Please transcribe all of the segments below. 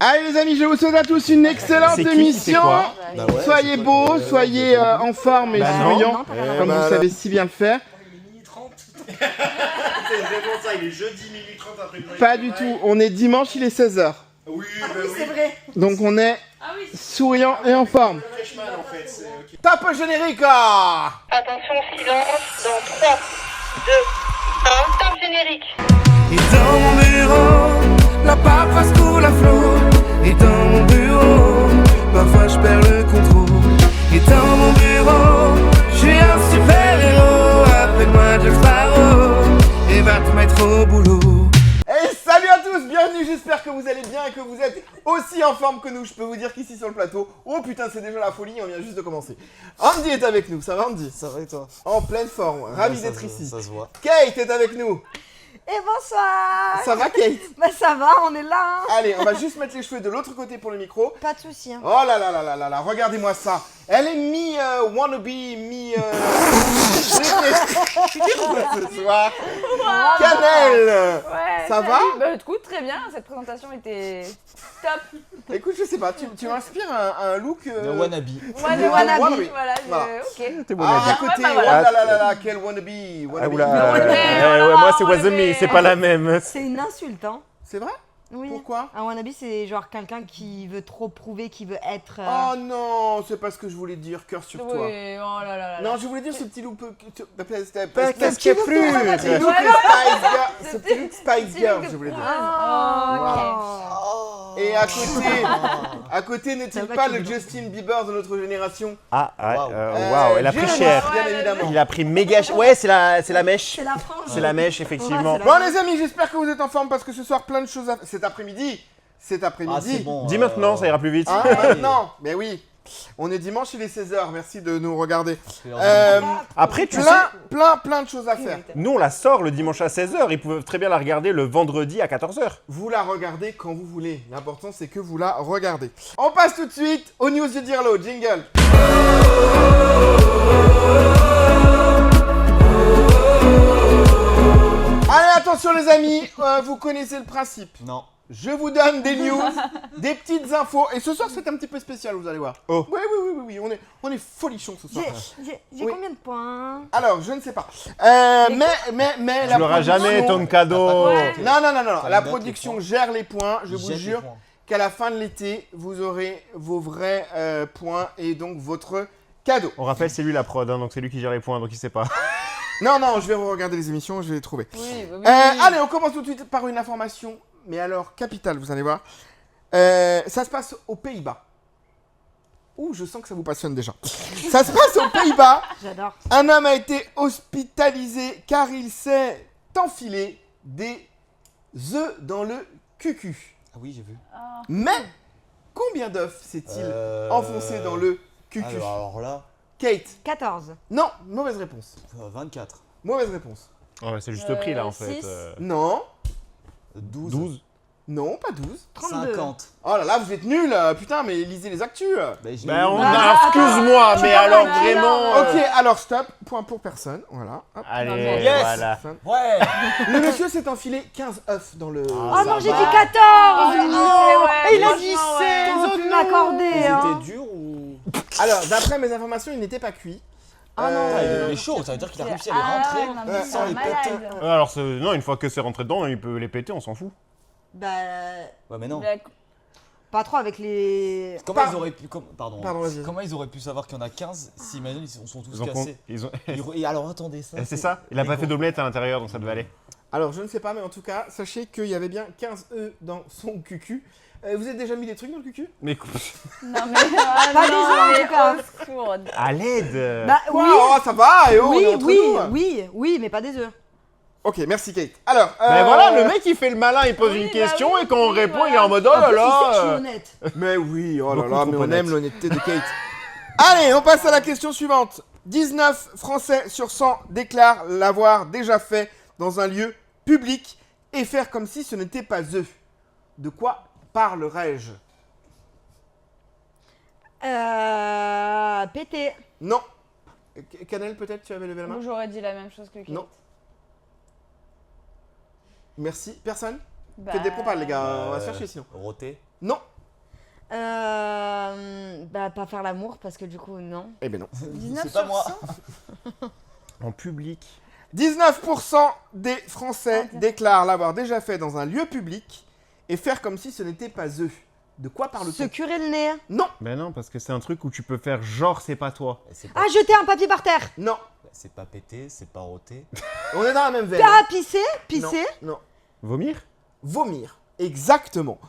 Allez les amis, je vous souhaite à tous une excellente C'est qui émission. quoi Bah ouais, Soyez beaux, soyez en forme et Bah non. souriants, comme vous savez si bien le faire. Minuit 30. C'est vraiment ça, il est jeudi minuit 30 après le Pas du tout, on est dimanche, il est 16h. Oui, bah Oui, c'est vrai. Donc on est souriant et en forme. Freshman en fait, c'est ok. Tape le générique. Attention, silence, dans 3, 2, 1, top générique. Et dans mon bureau, la paperasse coule à flot. Et dans mon bureau, parfois je perds le contrôle. Et dans mon bureau, je suis un super héros. Appelle-moi Jack Sparrow et va te mettre au boulot. Et salut à tous, bienvenue, j'espère que vous allez bien et que vous êtes aussi en forme que nous. Je peux vous dire qu'ici sur le plateau, oh putain c'est déjà la folie, on vient juste de commencer. Andy est avec nous, ça va Andy? Ça va et toi? En pleine forme, ravi d'être ici. Ça se voit. Kate est avec nous. Et bonsoir. Ça va Kate? Bah ça va, on est là. Hein. Allez, on va juste mettre les cheveux de l'autre côté pour le micro. Pas de soucis. Hein. Oh là là là là là là, regardez-moi ça. Elle est mi-wannabe, mi... ce soir. Cannelle. Ouais, Ça salut. va? Bah écoute, très bien, cette présentation était top. Écoute, je sais pas, tu m'inspires un look... Le wannabe. Moi, de le wannabe, wannabe. voilà, Voilà. ok. T'es bon, Ah, à Nadia. côté, bah oh voilà. là là là là, quel wannabe, Ah wannabe. oula, Ouais, moi c'est on was me, avait- c'est pas la même. C'est une insulte, hein. C'est vrai? Oui. Pourquoi? Un wannabe, c'est genre quelqu'un qui veut trop prouver, qui veut être. Oh non, c'est pas ce que je voulais dire, cœur sur toi. Oui, oh là là là. Non, je voulais dire ce petit look... Qu'est-ce qui est plus Ce petit look Voilà. Spice Girl, ce petit look Spice Petit Girl, look de je voulais dire. province. Oh, ok. Oh. Et à côté n'est-il Ça va pas qu'il le est Justin Bieber de notre génération? Ah, ouais, Waouh. waouh, elle a pris Jérémy, cher. bien Ouais, évidemment. Il a pris méga cher. Ouais, c'est la mèche. C'est la frange. C'est la mèche, effectivement. Ouais, c'est la- Bon les amis, j'espère que vous êtes en forme parce que ce soir plein de choses à... Cet après-midi. Ah, c'est bon. Dis maintenant, ça ira plus vite. Hein, maintenant. Mais oui. On est dimanche, il est 16h, merci de nous regarder. Après, tu sais, Plein de choses à faire. nous on la sort le dimanche à 16h. Ils peuvent très bien la regarder le vendredi à 14h. Vous la regardez quand vous voulez. L'important c'est que vous la regardez. On passe tout de suite aux news de Dirlo. Jingle. Allez, attention les amis, vous connaissez le principe. Non. Je vous donne des news, des petites infos. Et ce soir c'est un petit peu spécial, vous allez voir. Oh. Oui, on est folichons ce soir. J'ai Oui. combien de points? Alors, je ne sais pas. Mais Tu l'auras jamais ton cadeau. Ouais. Non, Ça la note production les points. gère les points. Je vous Jette les jure points. qu'à la fin de l'été, vous aurez vos vrais points et donc votre cadeau. On rappelle, c'est lui la prod, hein, donc c'est lui qui gère les points, donc il sait pas. Non, je vais regarder les émissions, je vais les trouver. Oui, bah oui. Allez, on commence tout de suite par une information, mais alors capitale, vous allez voir. Ça se passe aux Pays-Bas. Ouh, je sens que ça vous passionne déjà. Ça se passe aux Pays-Bas. J'adore. Un homme a été hospitalisé car il s'est enfilé des œufs dans le cucu. Ah oui, j'ai vu. Mais combien d'œufs s'est-il enfoncé dans le cucu? Alors là, Kate? 14. Non, mauvaise réponse. 24. Mauvaise réponse. Ouais, c'est juste le prix là en fait. 6. Non, 12. 12. non, pas 12. 32. 50. Oh là là, vous êtes nuls, putain, mais lisez les actus. Bah, j'ai Ben on eu- a, excuse-moi, mais alors pas vraiment. Ok, alors stop, point pour personne, voilà. Hop. Allez, Yes. voilà. Ouais. Le monsieur s'est enfilé 15 œufs dans le... Oh ça non, j'ai va. dit 14. Ouais, il a franchement, dit ouais. T'aurais pu m'accorder. Ils Hein. étaient durs ou. Alors, d'après mes informations, il n'était pas cuit. Ah non. Ah, il est chaud, ça veut dire qu'il a réussi à les Ah rentrer ouais, non, mais sans c'est les malade. péter. Alors, non, une fois que c'est rentré dedans, il peut les péter, on s'en fout. Bah. Ouais, mais non. Pas trop avec les. Comment ils auraient pu. Pardon. Pardon, vas-y. Comment ils auraient pu savoir qu'il y en a 15 si imagine ils sont tous Ils ont cassés? Et alors attendez ça. C'est ça, il a pas fait d'omelette à l'intérieur, donc ça devait aller. Alors, je ne sais pas, mais en tout cas, sachez qu'il y avait bien 15 œufs dans son cucu. Vous avez déjà mis des trucs dans le cucu? Mais écoute, Non mais ah, Pas non, des œufs, en mais tout cas. au secours. à l'aide. Bah Quoi? oui. Oh, ça va, et oh, on est Oui, entre nous. oui, mais pas des œufs. Ok, merci Kate. Alors, Mais voilà, le mec il fait le malin, il pose Oui, une bah question oui, et quand on oui, répond, voilà. il est en mode oh là En plus, il sait que je suis là. honnête. Mais oui, oh là Beaucoup là, trop mais on honnête. aime l'honnêteté de Kate. Allez, on passe à la question suivante. 19 Français sur 100 déclarent l'avoir déjà fait dans un lieu public et faire comme si ce n'était pas eux. De quoi parlerais-je? Pété. Non. Canel, peut-être, tu avais levé la main? Moi j'aurais dit la même chose que Kate. Non. Merci. Personne? Bah, Faites des propales, les gars. On va se faire chier sinon. Roté. Non. Bah, pas faire l'amour parce que du coup, non. Eh ben non. 19 C'est pas sur moi. 100. En public. 19% des Français déclarent l'avoir déjà fait dans un lieu public et faire comme si ce n'était pas eux. De quoi Se parle-t-on? curer le nez. Non, Ben non, parce que c'est un truc où tu peux faire genre c'est pas toi. C'est pas, Ah, jeter un papier par terre. non. c'est pas pété, c'est pas roté. On est dans la même veine. Ah, pisser. Pisser. Non, non. Vomir? Vomir. Exactement.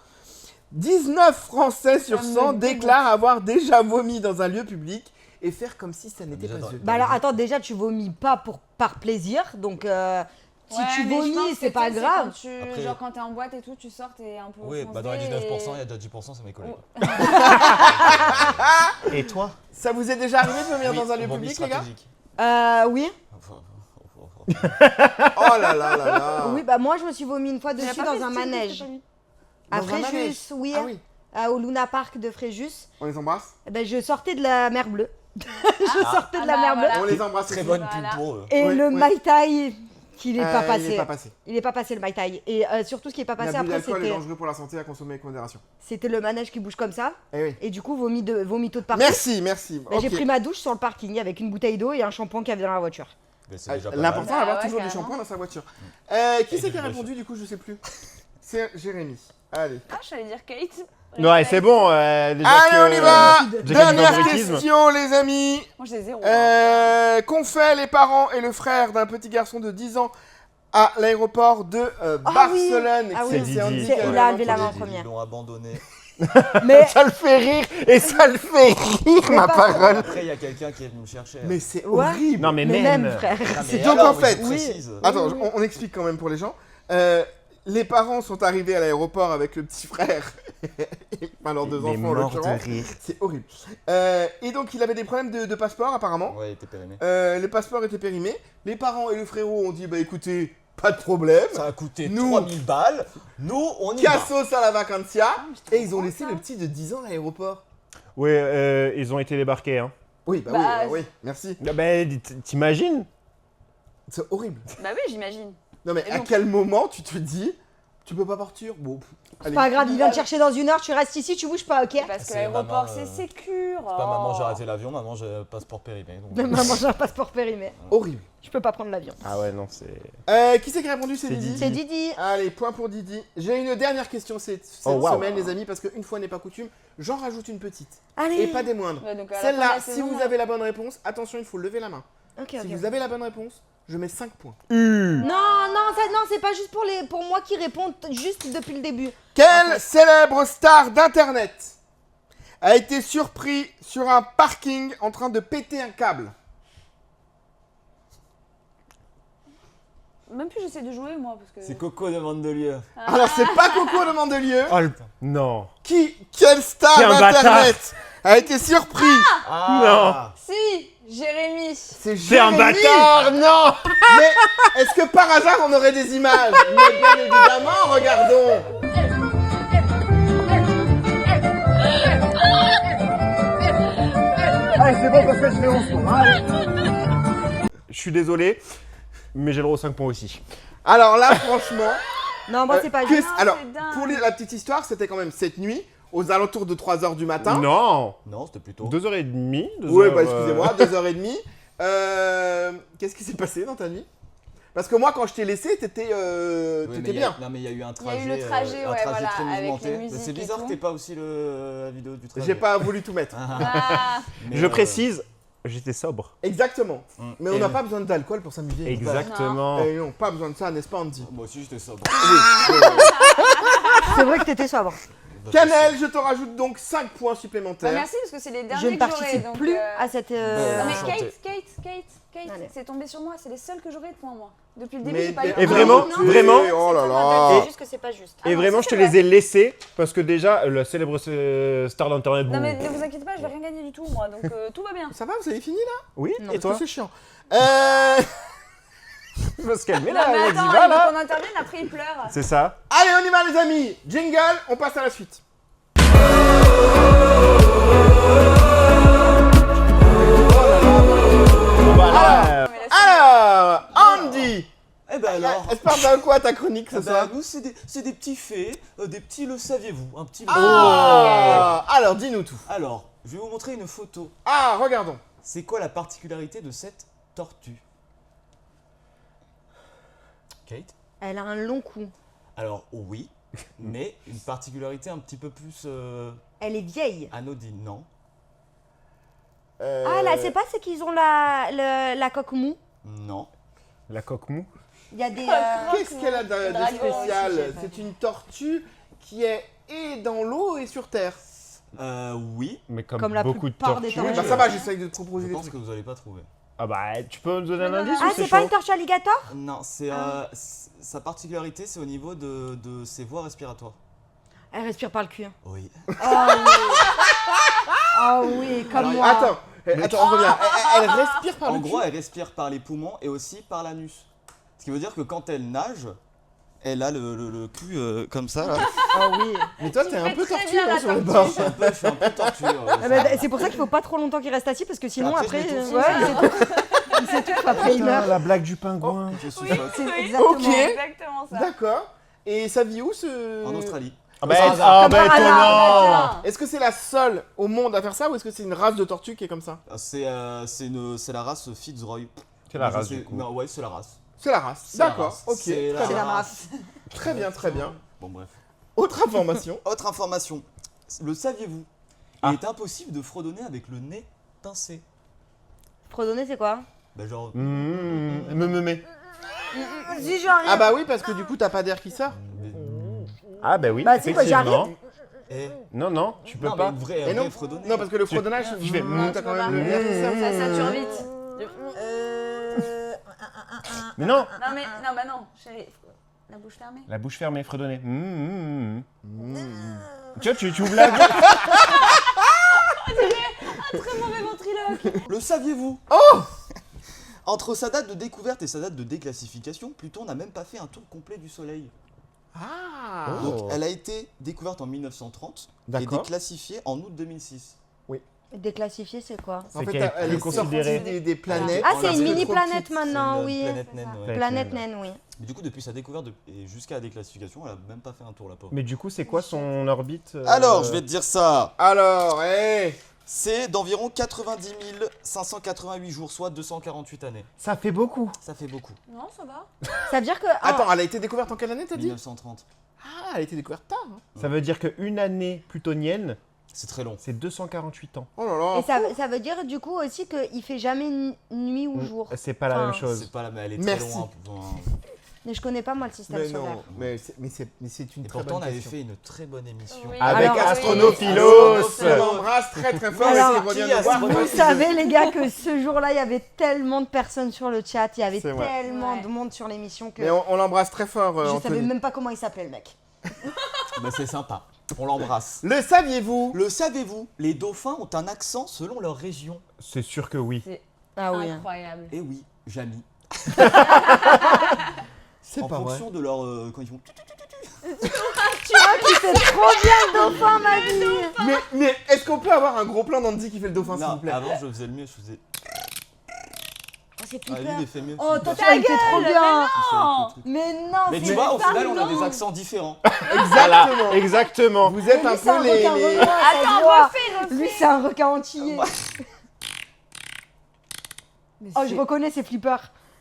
19 Français sur Ça me 100 dégoûte. déclarent avoir déjà vomi dans un lieu public et faire comme si ça n'était Déjà pas dans- eux. Bah alors, attends, déjà, tu vomis pas par plaisir. Donc, si Ouais, tu mais je pense vomis, que c'est pas tu sais, grave. Quand tu, Après- genre quand t'es en boîte et tout, tu sors, t'es un peu Oui, bah dans les foncé 19%, il y et- a déjà 10%, c'est mes collègues. Et toi? Ça vous est déjà arrivé de vomir Oui, dans un lieu vomi public, les gars? stratégique. Oui. Oh là là là là. Oui, bah moi, je me suis vomi une fois Il a dessus pas dans fait un style, manège. c'était pas lui. À Dans un manège. Fréjus, oui. Ah oui. Au Luna Park de Fréjus. On les embrasse? Eh ben, je sortais de la mer bleue. Je sortais de la bah mer bleue. voilà. On les embrasse Très aussi. bonne Voilà. pub pour eux. Et Oui, le oui. Mai Tai, qu'il est pas Il passé. est pas passé. Il est pas passé le Mai Tai. Et surtout, ce qui est pas passé L'abus après, d'alcool est c'était dangereux pour la santé à consommer avec modération. le manège qui bouge comme ça. Eh oui. Et du coup, vomito de partout. Merci, merci. Bah, J'ai Ok. pris ma douche sur le parking avec une bouteille d'eau et un shampoing qu'il y avait dans la voiture. Mais c'est déjà pas mal. L'important, c'est d'avoir Bah ouais, toujours du carrément. shampoing dans sa voiture. Qui Et c'est du qui a blush. répondu du coup, je sais plus. C'est Jérémy. Allez. Ah, j'allais dire Kate. Ouais, c'est bon. Déjà Allez, que- on y va. J'ai gagné Dernière le favoritisme. question, les amis. Moi, j'ai 0. Qu'ont fait les parents et le frère d'un petit garçon de 10 ans à l'aéroport de Barcelone? Ah C'est- oui. c'est Andy C'est- qui a il a répondu. levé la main en Ils première. l'ont abandonné. Mais Ça le fait rire et ça le fait rire, ma parole. Après, il y a quelqu'un qui est venu me chercher. Mais c'est Ouais. horrible. Non mais mais même. même, frère. Ah, mais Donc, alors, en fait, oui, précise. Attends, on explique quand même pour les gens. Les parents sont arrivés à l'aéroport avec le petit frère. Enfin, leurs deux Il est enfants en mort de l'occurrence. rire. C'est horrible. Et donc, il avait des problèmes de passeport apparemment. Ouais, il était périmé. Les passeports étaient périmés. Les parents et le frérot ont dit bah écoutez, pas de problème. Ça a coûté Nous- 3000 balles. Nous, on y va. Cassos à la vacancia. mais Et ils ont trop laissé ça. le petit de 10 ans à l'aéroport. Ouais, ils ont été débarqués. Hein. Oui, bah, Bah, oui, oui, merci. Ah bah, t'imagines? C'est horrible. Bah oui, j'imagine. Non mais Et à donc- quel moment tu te dis tu peux pas partir? Bon, c'est pas grave, il vient te chercher dans 1 heure, tu restes ici, tu bouges pas, ok? Parce que C'est l'aéroport, maman, c'est sécure. C'est pas maman, j'ai raté l'avion, maman, j'ai passeport périmé. Donc... Maman, j'ai un passeport périmé. Horrible. Je peux pas prendre l'avion. Ah ouais, non, c'est. Qui c'est qui a répondu? C'est C'est Didi. C'est Didi. Allez, point pour Didi. J'ai une dernière question cette Oh, waouh. semaine, les amis, parce qu'une fois n'est pas coutume, j'en rajoute une petite. Allez. Et pas des moindres. Ouais, donc à la fin de Celle-là, la si saison, vous avez la bonne réponse, attention, il faut lever la main. Ok, Si ok. vous avez la bonne réponse, je mets 5 points. Non, c'est pas juste pour moi qui réponds juste depuis le début. Quel célèbre star d'internet a été surpris sur un parking en train de péter un câble? Même plus j'essaie de jouer, moi. Parce que... C'est Coco de Mandelieu. Alors c'est pas Coco de Mandelieu. Oh, non. Quel star Quel d'internet a été surpris? Ah Si, Jérémy. C'est C'est un Jérémy. bâtard, non. Mais est-ce que par hasard on aurait des images? Mais bien évidemment, regardons. Allez, c'est bon parce que je fais 11 points. Je suis désolé, mais j'ai le droit aux 5 points aussi. Alors là, franchement. Non, moi c'est pas que- juste. alors, c'est dingue. pour la petite histoire, c'était quand même cette nuit, aux alentours de 3h du matin. Non. Non, c'était plutôt. 2h30. Oui, bah excusez-moi, 2h30. Qu'est-ce qui s'est passé dans ta nuit? Parce que moi, quand je t'ai laissé, t'étais Oui, mais t'étais il y a- bien. Non, mais il y a eu un Il y a trajet. eu le trajet, un ouais, trajet voilà, très avec les mouvementé. musiques C'est et bizarre tout. que t'aies pas aussi la vidéo du trajet. J'ai pas voulu tout mettre. Ah, Mais, Je précise, j'étais sobre. Exactement. Mais on Et- n'a pas besoin d'alcool pour s'amuser. Exactement. Eh non, pas besoin de ça, n'est-ce pas, Andy? Moi aussi, j'étais sobre. C'est vrai que t'étais sobre. Cannelle, je te rajoute donc 5 points bah supplémentaires. merci, parce que c'est les Je derniers ne que j'aurai. participe donc, plus à cette. Non mais Enchanté. Kate, Allez. c'est tombé sur moi, c'est les seuls que j'aurai de points moi. Depuis le début, Mais- j'ai pas mais- eu. Et vraiment, Non, vraiment. Oh là C'est là. juste que c'est pas juste. Ah Et non, vraiment, ça, je te c'est les ai laissés parce que déjà, la célèbre star d'internet. Non bon. mais ne vous inquiétez pas, je vais rien gagner du tout moi, donc tout va bien. Ça va, vous avez fini là? Oui, Non. et Parce que toi? c'est chiant. Il va se calmer Non là, mais la attends, diva il là. faut qu'on intervienne, après il pleure. C'est ça. Allez, on y va les amis. Jingle, on passe à la suite. Voilà. Alors, Andy. Eh ben alors. Elle se parle de quoi ta chronique ce soir? Nous, c'est des petits faits, des petits le saviez-vous, un petit. Alors, dis-nous tout. Alors, je vais vous montrer une photo. Ah, regardons. C'est quoi la particularité de cette tortue? Kate? Elle a un long cou. Alors oui, mais une particularité un petit peu plus Elle est vieille. anodine, non? Ah là, c'est pas ceux qu'ils ont la coque mou. Non. La coque mou. Il y a des. Qu'est-ce qu'elle a de dragon spécial? aussi, j'ai pas C'est une tortue qui est et dans l'eau et sur terre. Oui. Mais comme, Comme la beaucoup de plupart des tortues. Oui, tortues. bah ça va, j'essaye de te proposer Je des pense trucs. que vous n'allez pas trouver. Ah bah, tu peux me donner un indice Ah, ou c'est pas chaud une tortue alligator? Non, sa particularité, c'est au niveau de ses voies respiratoires. Elle respire par le cul. Oui. Oh oui, comme Alors, moi. Attends, on revient. Elle respire par En le gros, cul. elle respire par les poumons et aussi par l'anus. Ce qui veut dire que quand elle nage, elle a le cul comme ça là. Oh oui. Mais toi, t'es un peu très tortue bien, la hein, sur le tortue. bord. Je suis un peu tortue. Ah bah, c'est pour ça qu'il faut pas trop longtemps qu'il reste assis parce que sinon Après, après, je m'étouffe. il s'étouffe après il meurt. la blague du pingouin. Je suis Oui, C'est oui, exactement. Ok. exactement ça. D'accord. Et ça vit où ce... en Australie. Ah bah, Comme par hasard. ah bah, Comme par hasard. étonnant. Est-ce que c'est la seule au monde à faire ça ou est-ce que c'est une race de tortue qui est comme ça? C'est la race Fitzroy. C'est la Je race sais- du coup. non, ouais, c'est la race. C'est la race. C'est la D'accord, race. ok. C'est Très bien. la race. Très bien, très bien. Bon, bref. Autre information. Autre information. Le saviez-vous? Ah. Il est impossible de fredonner avec le nez pincé. Fredonner, c'est quoi? Bah, genre. Me met. Si j'arrive. Ah bah oui, parce que du coup, t'as pas d'air qui sort. Ah bah oui, Bah, si, moi, j'arrive. effectivement. Eh, Non, tu peux non, pas. mais vrai, Et non. vrai fredonner. Non, parce que le fredonnage, tu fais t'as quand même le air qui sort. Ça sature vite. Mais non. Non mais, non bah non, chérie. La bouche fermée. La bouche fermée, fredonner. Tu vois, tu ouvres la gueule. Très mauvais ventriloque. Le saviez-vous? Entre sa date de découverte et sa date de déclassification, Pluton n'a même pas fait un tour complet du Soleil. Ah. Donc elle a été découverte en 1930 et D'accord. déclassifiée en août 2006. Déclassifié, c'est quoi? En C'est fait, qu'elle est elle plus est considérée. sortie des planètes. Ah, on c'est l'a une fait mini trop planète petite. maintenant, C'est une oui. planète naine, ouais. Planète naine, oui. Mais du coup, depuis sa découverte et jusqu'à la déclassification, elle a même pas fait un tour la pauvre. Mais du coup, c'est quoi son orbite Alors, je vais te dire ça. Alors, C'est d'environ 90 588 jours, soit 248 années. Ça fait beaucoup. Ça fait beaucoup. Non, ça va. Ça veut dire que. attends, elle a été découverte en quelle année, t'as dit? 1930. Ah, elle a été découverte tard. hein. Ça veut dire qu'une année plutonienne, C'est très long. c'est 248 ans. Oh là là. Et ça veut dire du coup aussi qu'il fait jamais nuit ou jour. C'est pas la Enfin, même chose. C'est pas la mais elle est Merci. très loin. Mais je connais pas moi le système Mais solaire. non, mais c'est une Et très pourtant, on bonne avait question. fait une très bonne émission. Oui. Avec Alors, Astronophilos. On l'embrasse très très fort. Alors, et qu'il revienne nous voir. Vous savez les gars que ce jour-là il y avait tellement de personnes sur le chat, il y avait C'est vrai. tellement Ouais. de monde sur l'émission que Mais on l'embrasse très fort, je savais Anthony. même pas comment il s'appelait le mec. Bah, c'est sympa. On l'embrasse. Le saviez-vous? Le savez-vous? Les dauphins ont un accent selon leur région. C'est sûr que oui. Ah oui. Incroyable. Eh oui, Jamy. C'est En pas vrai. fonction de leur. Quand ils font. Tu vois qu'il fait trop bien le dauphin ma vie. Mais est-ce qu'on peut avoir un gros plan d'Andy qui fait le dauphin, s'il Non, vous plaît? avant je faisais le mieux, je faisais. Oh, c'est Ah, lui, il Flipper. est fait mieux. Oh Flipper. toi tu fait trop bien. Il fait le truc. Mais non. Mais c'est tu vois, au pas final, on a non. des accents différents. Exactement. Exactement. Vous êtes Mais un lui, c'est un peu les... requin renois, ça se Attends, voit. refais. Lui c'est un requin antillais. Mais Oh je reconnais c'est Flipper.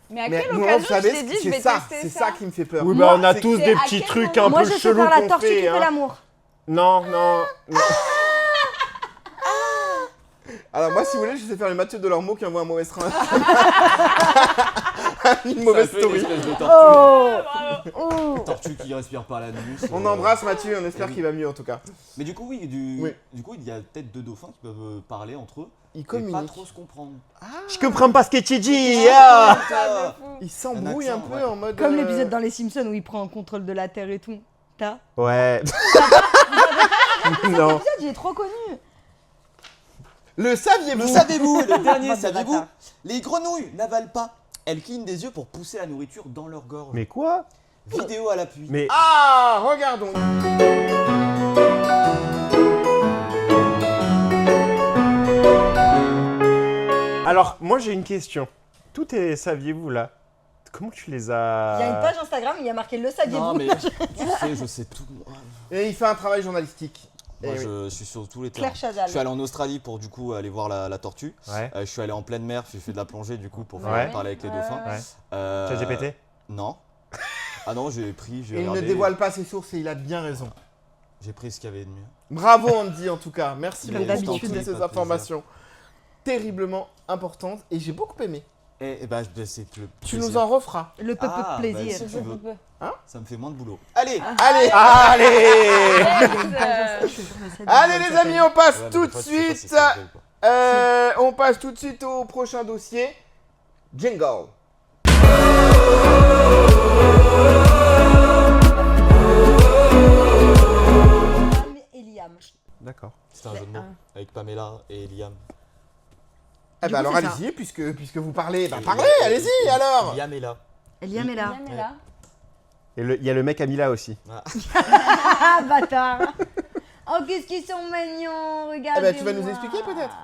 Mais à Mais quelle nous, vous occasion je savez, t'ai dit je c'est vais ça, tester c'est ça qui me fait peur. Oui, bah on a c'est- tous c'est des à petits quel trucs moment un Moi peu je sais chelous faire la qu'on tortue qui fait. fait hein. l'amour. Non. Alors moi, si vous voulez, je sais faire le Mathieu Delormeau qui envoie un mauvais train. Une mauvaise Ça fait une story. espèce de tortue. Oh. Tortue qui respire par l'anus. On embrasse Mathieu, on espère qu'il va mieux en tout cas. Mais du coup, oui, Oui. du coup, il y a peut-être deux dauphins qui peuvent parler entre eux. Ils Et communiquent. pas trop se comprendre. Je comprends pas ce que tu dis. ah. Ils s'embrouillent un accent, peu ouais. en mode... Comme l'épisode dans Les Simpsons où il prend en contrôle de la Terre et tout. T'as Ouais. Non. L'épisode il est trop connu. Le saviez-vous? Le savez-vous? Et le dernier, Bande de savez-vous? bâtards. Les grenouilles n'avalent pas. Elles clignent des yeux pour pousser la nourriture dans leur gorge. Mais quoi? Vidéo à l'appui. Mais Ah, regardons. alors, moi j'ai une question. Tout est saviez-vous là? Comment tu les Il y a une as... page Instagram, il y a marqué le saviez-vous. Non, mais je sais tout. Et il fait un travail journalistique. Moi, Eh oui. je suis sur tous les terrains. Claire Chazal. Je suis allé en Australie pour du coup aller voir la tortue. Ouais. Je suis allé en pleine mer, j'ai fait de la plongée du coup pour Ouais. parler avec les dauphins. Ouais. Euh, ChatGPT? Non. Ah non, j'ai Et il ne dévoile pas ses sources et il a bien raison. J'ai pris ce qu'il y avait de mieux. Bravo Andy en tout cas. Merci Comme beaucoup pour d'habitude. toutes Pas ces plaisir. informations terriblement importantes et j'ai beaucoup aimé. Et bah, c'est le Tu plaisir. nous en referas. Le peu Ah, de plaisir. bah, si tu veux. Ah, Ça me fait moins de boulot. Allez. Allez, Allez allez les amis, on passe Ouais, mais tout des de fois, tu sais pas si suite. ça te plaît ou pas. On passe tout de suite au prochain dossier. Jingle. Pam et Liam. D'accord. C'était un jeu de mots avec Pamela et Liam. Eh Du ben coup, alors c'est ça. allez-y, puisque vous parlez, bah parlez, allez-y alors. Liam est là. Liam est là. Liam est là. Et il y a le mec Amila aussi. Ah, bâtard. Oh, qu'est-ce qu'ils sont mignons, regardez. Eh ben, tu vas nous expliquer, peut-être.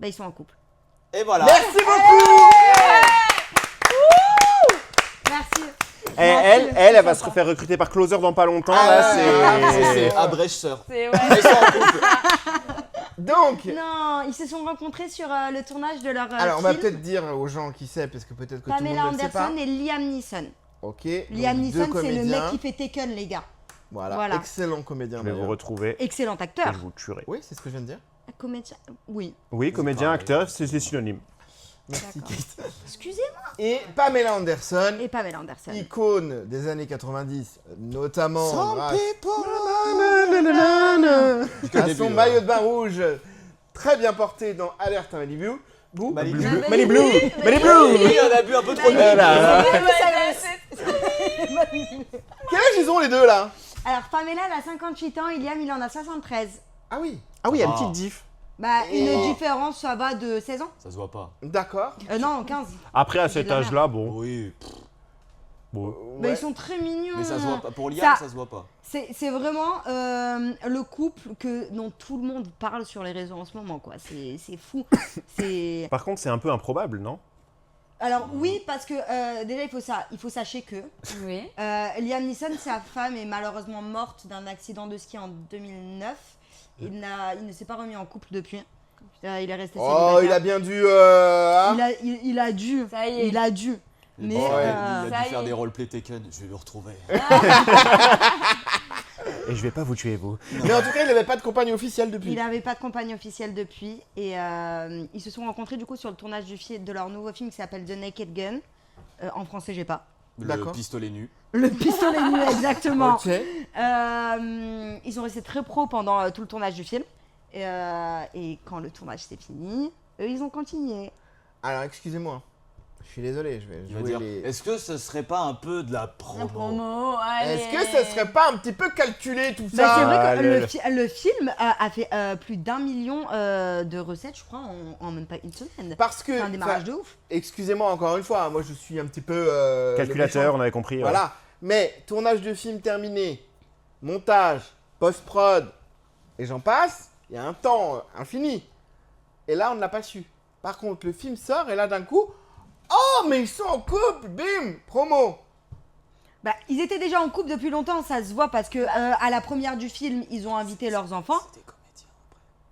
Bah, ils sont en couple. Et voilà. Merci beaucoup. Merci. Et elle va se faire recruter par Closer dans pas longtemps. Là, c'est... C'est abrècheur. C'est ouais. Ils sont en couple. Donc, Non, ils se sont rencontrés sur le tournage de leur alors on va film. peut-être dire aux gens qui sait, parce que peut-être que tout le Pamela monde ne le sait pas. Anderson et Liam Neeson. Ok. Liam donc deux Neeson, c'est le comédiens. mec qui fait Taken, les gars. Voilà. Excellent comédien. Je vais vous d'ailleurs. retrouver Excellent et acteur. je vous tuerai. Oui, c'est ce que je viens de dire. Comédien. Oui. Oui, comédien, pareil. acteur, c'est synonyme. Merci D'accord. Kate. Excusez-moi. Et Pamela Anderson, Et Pamela Anderson. icône des années 90, notamment grâce Que à début, son là. maillot de bain rouge très bien porté dans Alerte à Malibu. Malibu. Malibu Blue. Malibu Oui, on a bu un peu trop de Voilà. Quel âge ils ont les deux là? Alors, Pamela, elle a 58 ans, et Liam, il en a 73. Ah oui, Ah oui, il y a une Ah. petite diff. Bah, Et- une différence, ça va de 16 ans. Ça se voit pas. d'accord. Non, 15. Après, à J'ai cet de la âge-là, bon. Oui. bon. Bah, Ouais. ils sont très mignons. Mais ça se voit pas. Pour Liam, Ça- ça se voit pas. C'est vraiment le couple dont tout le monde parle sur les réseaux en ce moment, quoi. C'est fou. C'est... Par contre, c'est un peu improbable, non? Alors, oui, parce que déjà, il faut sachez que Oui. Liam Neeson, sa femme, est malheureusement morte d'un accident de ski en 2009. Il ne s'est pas remis en couple depuis. Il est resté Oh, il a célibataire. bien dû. Hein Il a dû. Ça y est. Il a dû. Mais Ouais, euh, il ça a y dû faire est. des roleplay Taken. Je vais le retrouver. Et je vais pas vous tuer, vous. Mais en tout cas, il n'avait pas de compagne officielle depuis. il n'avait pas de compagne officielle depuis. Et ils se sont rencontrés du coup sur le tournage de leur nouveau film qui s'appelle The Naked Gun. En français, j'ai pas. Le D'accord. pistolet nu. Le pistolet nu, exactement. Ok. Ils sont restés très pros pendant tout le tournage du film. Et quand le tournage s'est fini, eux, ils ont continué. Alors, excusez-moi. Je suis désolé, je vais Il va jouer dire les. est-ce que ce serait pas un peu de la La promo? promo, allez. Est-ce que ça serait pas un petit peu calculé tout Bah, ça? c'est vrai que allez, le film a fait plus d'1 million de recettes, je crois, en même pas une semaine. Parce que. C'est un démarrage enfin, de ouf. excusez-moi encore une fois, moi je suis un petit peu. le Calculateur, méchant. on avait compris. ouais. Voilà. Mais tournage de film terminé, montage, post-prod, et j'en passe, il y a un temps infini. Et là, on ne l'a pas su. Par contre, le film sort et là, d'un coup, oh, mais ils sont en couple, bim, promo. Bah, ils étaient déjà en couple depuis longtemps, ça se voit parce que à la première du film, ils ont invité leurs enfants.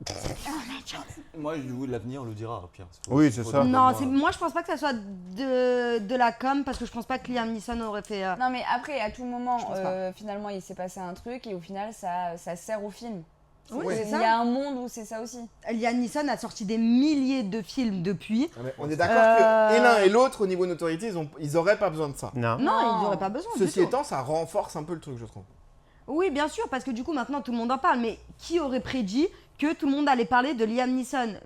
C'est des comédiens après. Moi, l'avenir le dira, Pierre. Oui, c'est ça. Non, moi je pense pas que ça soit de la com parce que je pense pas que Liam Neeson aurait fait. Non, mais après, à tout moment, Je pense pas. finalement, il s'est passé un truc et au final, ça sert au film. Oui, Ouais. c'est Il ça. y a un monde où c'est ça aussi. Liam Neeson a sorti des milliers de films depuis. Ah, mais on est d'accord que et l'un et l'autre, au niveau notoriété, ils auraient pas besoin de ça. Non. Non, ils n'auraient pas besoin. du Ceci tout. étant, ça renforce un peu le truc, je trouve. Oui, bien sûr, parce que du coup, maintenant, tout le monde en parle. Mais qui aurait prédit que tout le monde allait parler de Liam Neeson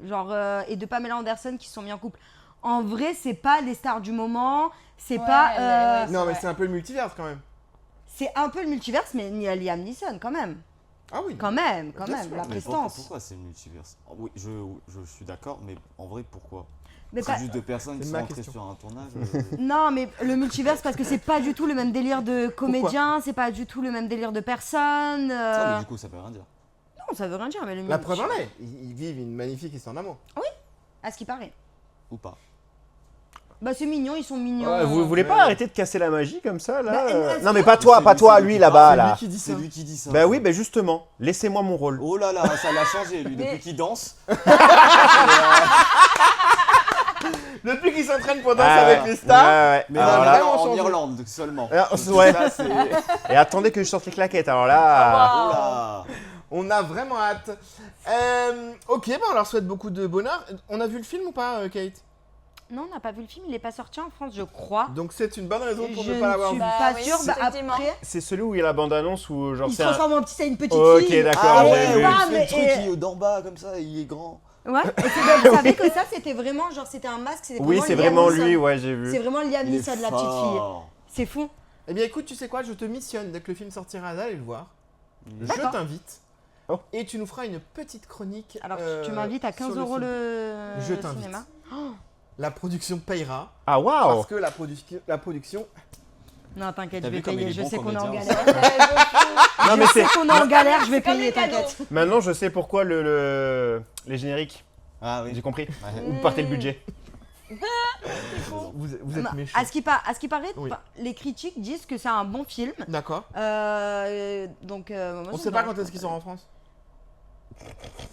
et de Pamela Anderson qui se sont mis en couple? En vrai, c'est pas les stars du moment. C'est Ouais, pas. ouais, Non, mais vrai. c'est un peu le multiverse quand même. C'est un peu le multiverse, mais il y a Liam Neeson quand même. Ah oui. Quand même, Bien sûr. la Mais prestance. pourquoi c'est le multiverse? Oui, je suis d'accord, mais en vrai, pourquoi? Mais C'est pas- juste deux personnes qui C'est sont ma entrées question. sur un tournage. Non, mais le multiverse, parce que c'est pas du tout le même délire de comédien, c'est pas du tout le même délire de personne. Ça, mais du coup, ça veut rien dire. Non, ça veut rien dire, mais le La preuve en multiverse. est. Ils vivent une magnifique histoire d'amour. À ce qui paraît. Ou pas. Bah c'est mignon, ils sont mignons. Ouais, vous voulez pas arrêter de casser la magie comme ça là Bah, Non mais pas toi, lui là-bas C'est là. lui qui dit ça. C'est lui qui dit ça. Bah oui, bah justement, laissez-moi mon rôle. Oh là là, ça l'a changé lui, depuis Mais- qu'il danse. Depuis qu'ils s'entraînent pour danser avec les stars. Ouais. Mais Alors là, là, vraiment en changé. Irlande seulement. Alors, Donc, ouais. ça, c'est- et attendez que je sorte les claquettes. Alors là, Oh là. On a vraiment hâte. Ok, bah on leur souhaite beaucoup de bonheur. On a vu le film ou pas, Kate? Non, on n'a pas vu le film, il est pas sorti en France, je crois. Donc c'est une bonne raison pour Je ne pas l'avoir suis vu. Bah pas oui, sûre. Bah, effectivement. après, c'est celui où il y a la bande-annonce où genre il se c'est un... transforme en petit, c'est une petite Ok, fille. d'accord, Ah j'ai ouais, vu. oui, Ah, c'est mais- le truc qui est d'en bas comme ça, il est grand. Ouais, et vous savez que ça, c'était vraiment, genre, c'était un masque, c'était Oui, vraiment c'est Liam vraiment Neeson. lui, ouais, j'ai vu. C'est vraiment Liam Il est Neeson, la petite fille. fort. C'est fou. Eh bien écoute, tu sais quoi, je te missionne dès que le film sortira d'aller le voir. Je D'accord. t'invite. Oh. Et tu nous feras une petite chronique. Alors, tu m'invites à 15 sur le € film. le Je t'invite. cinéma. La production payera. Ah waouh. Parce que la production. Non, t'inquiète, T'as je vais vu comme payer. il est Je bon sais qu'on est en comédien, galère. Non mais Je c'est sais qu'on est en galère, je vais comme payer, les cadeaux. t'inquiète. maintenant je sais pourquoi les génériques. Ah oui. J'ai compris. Ouais. Où partez le budget. Vous êtes Non, méchants. à ce qui paraît, Oui. les critiques disent que c'est un bon film. D'accord. Donc, moi, On ça sait me pas va. quand est-ce qu'il sort en France.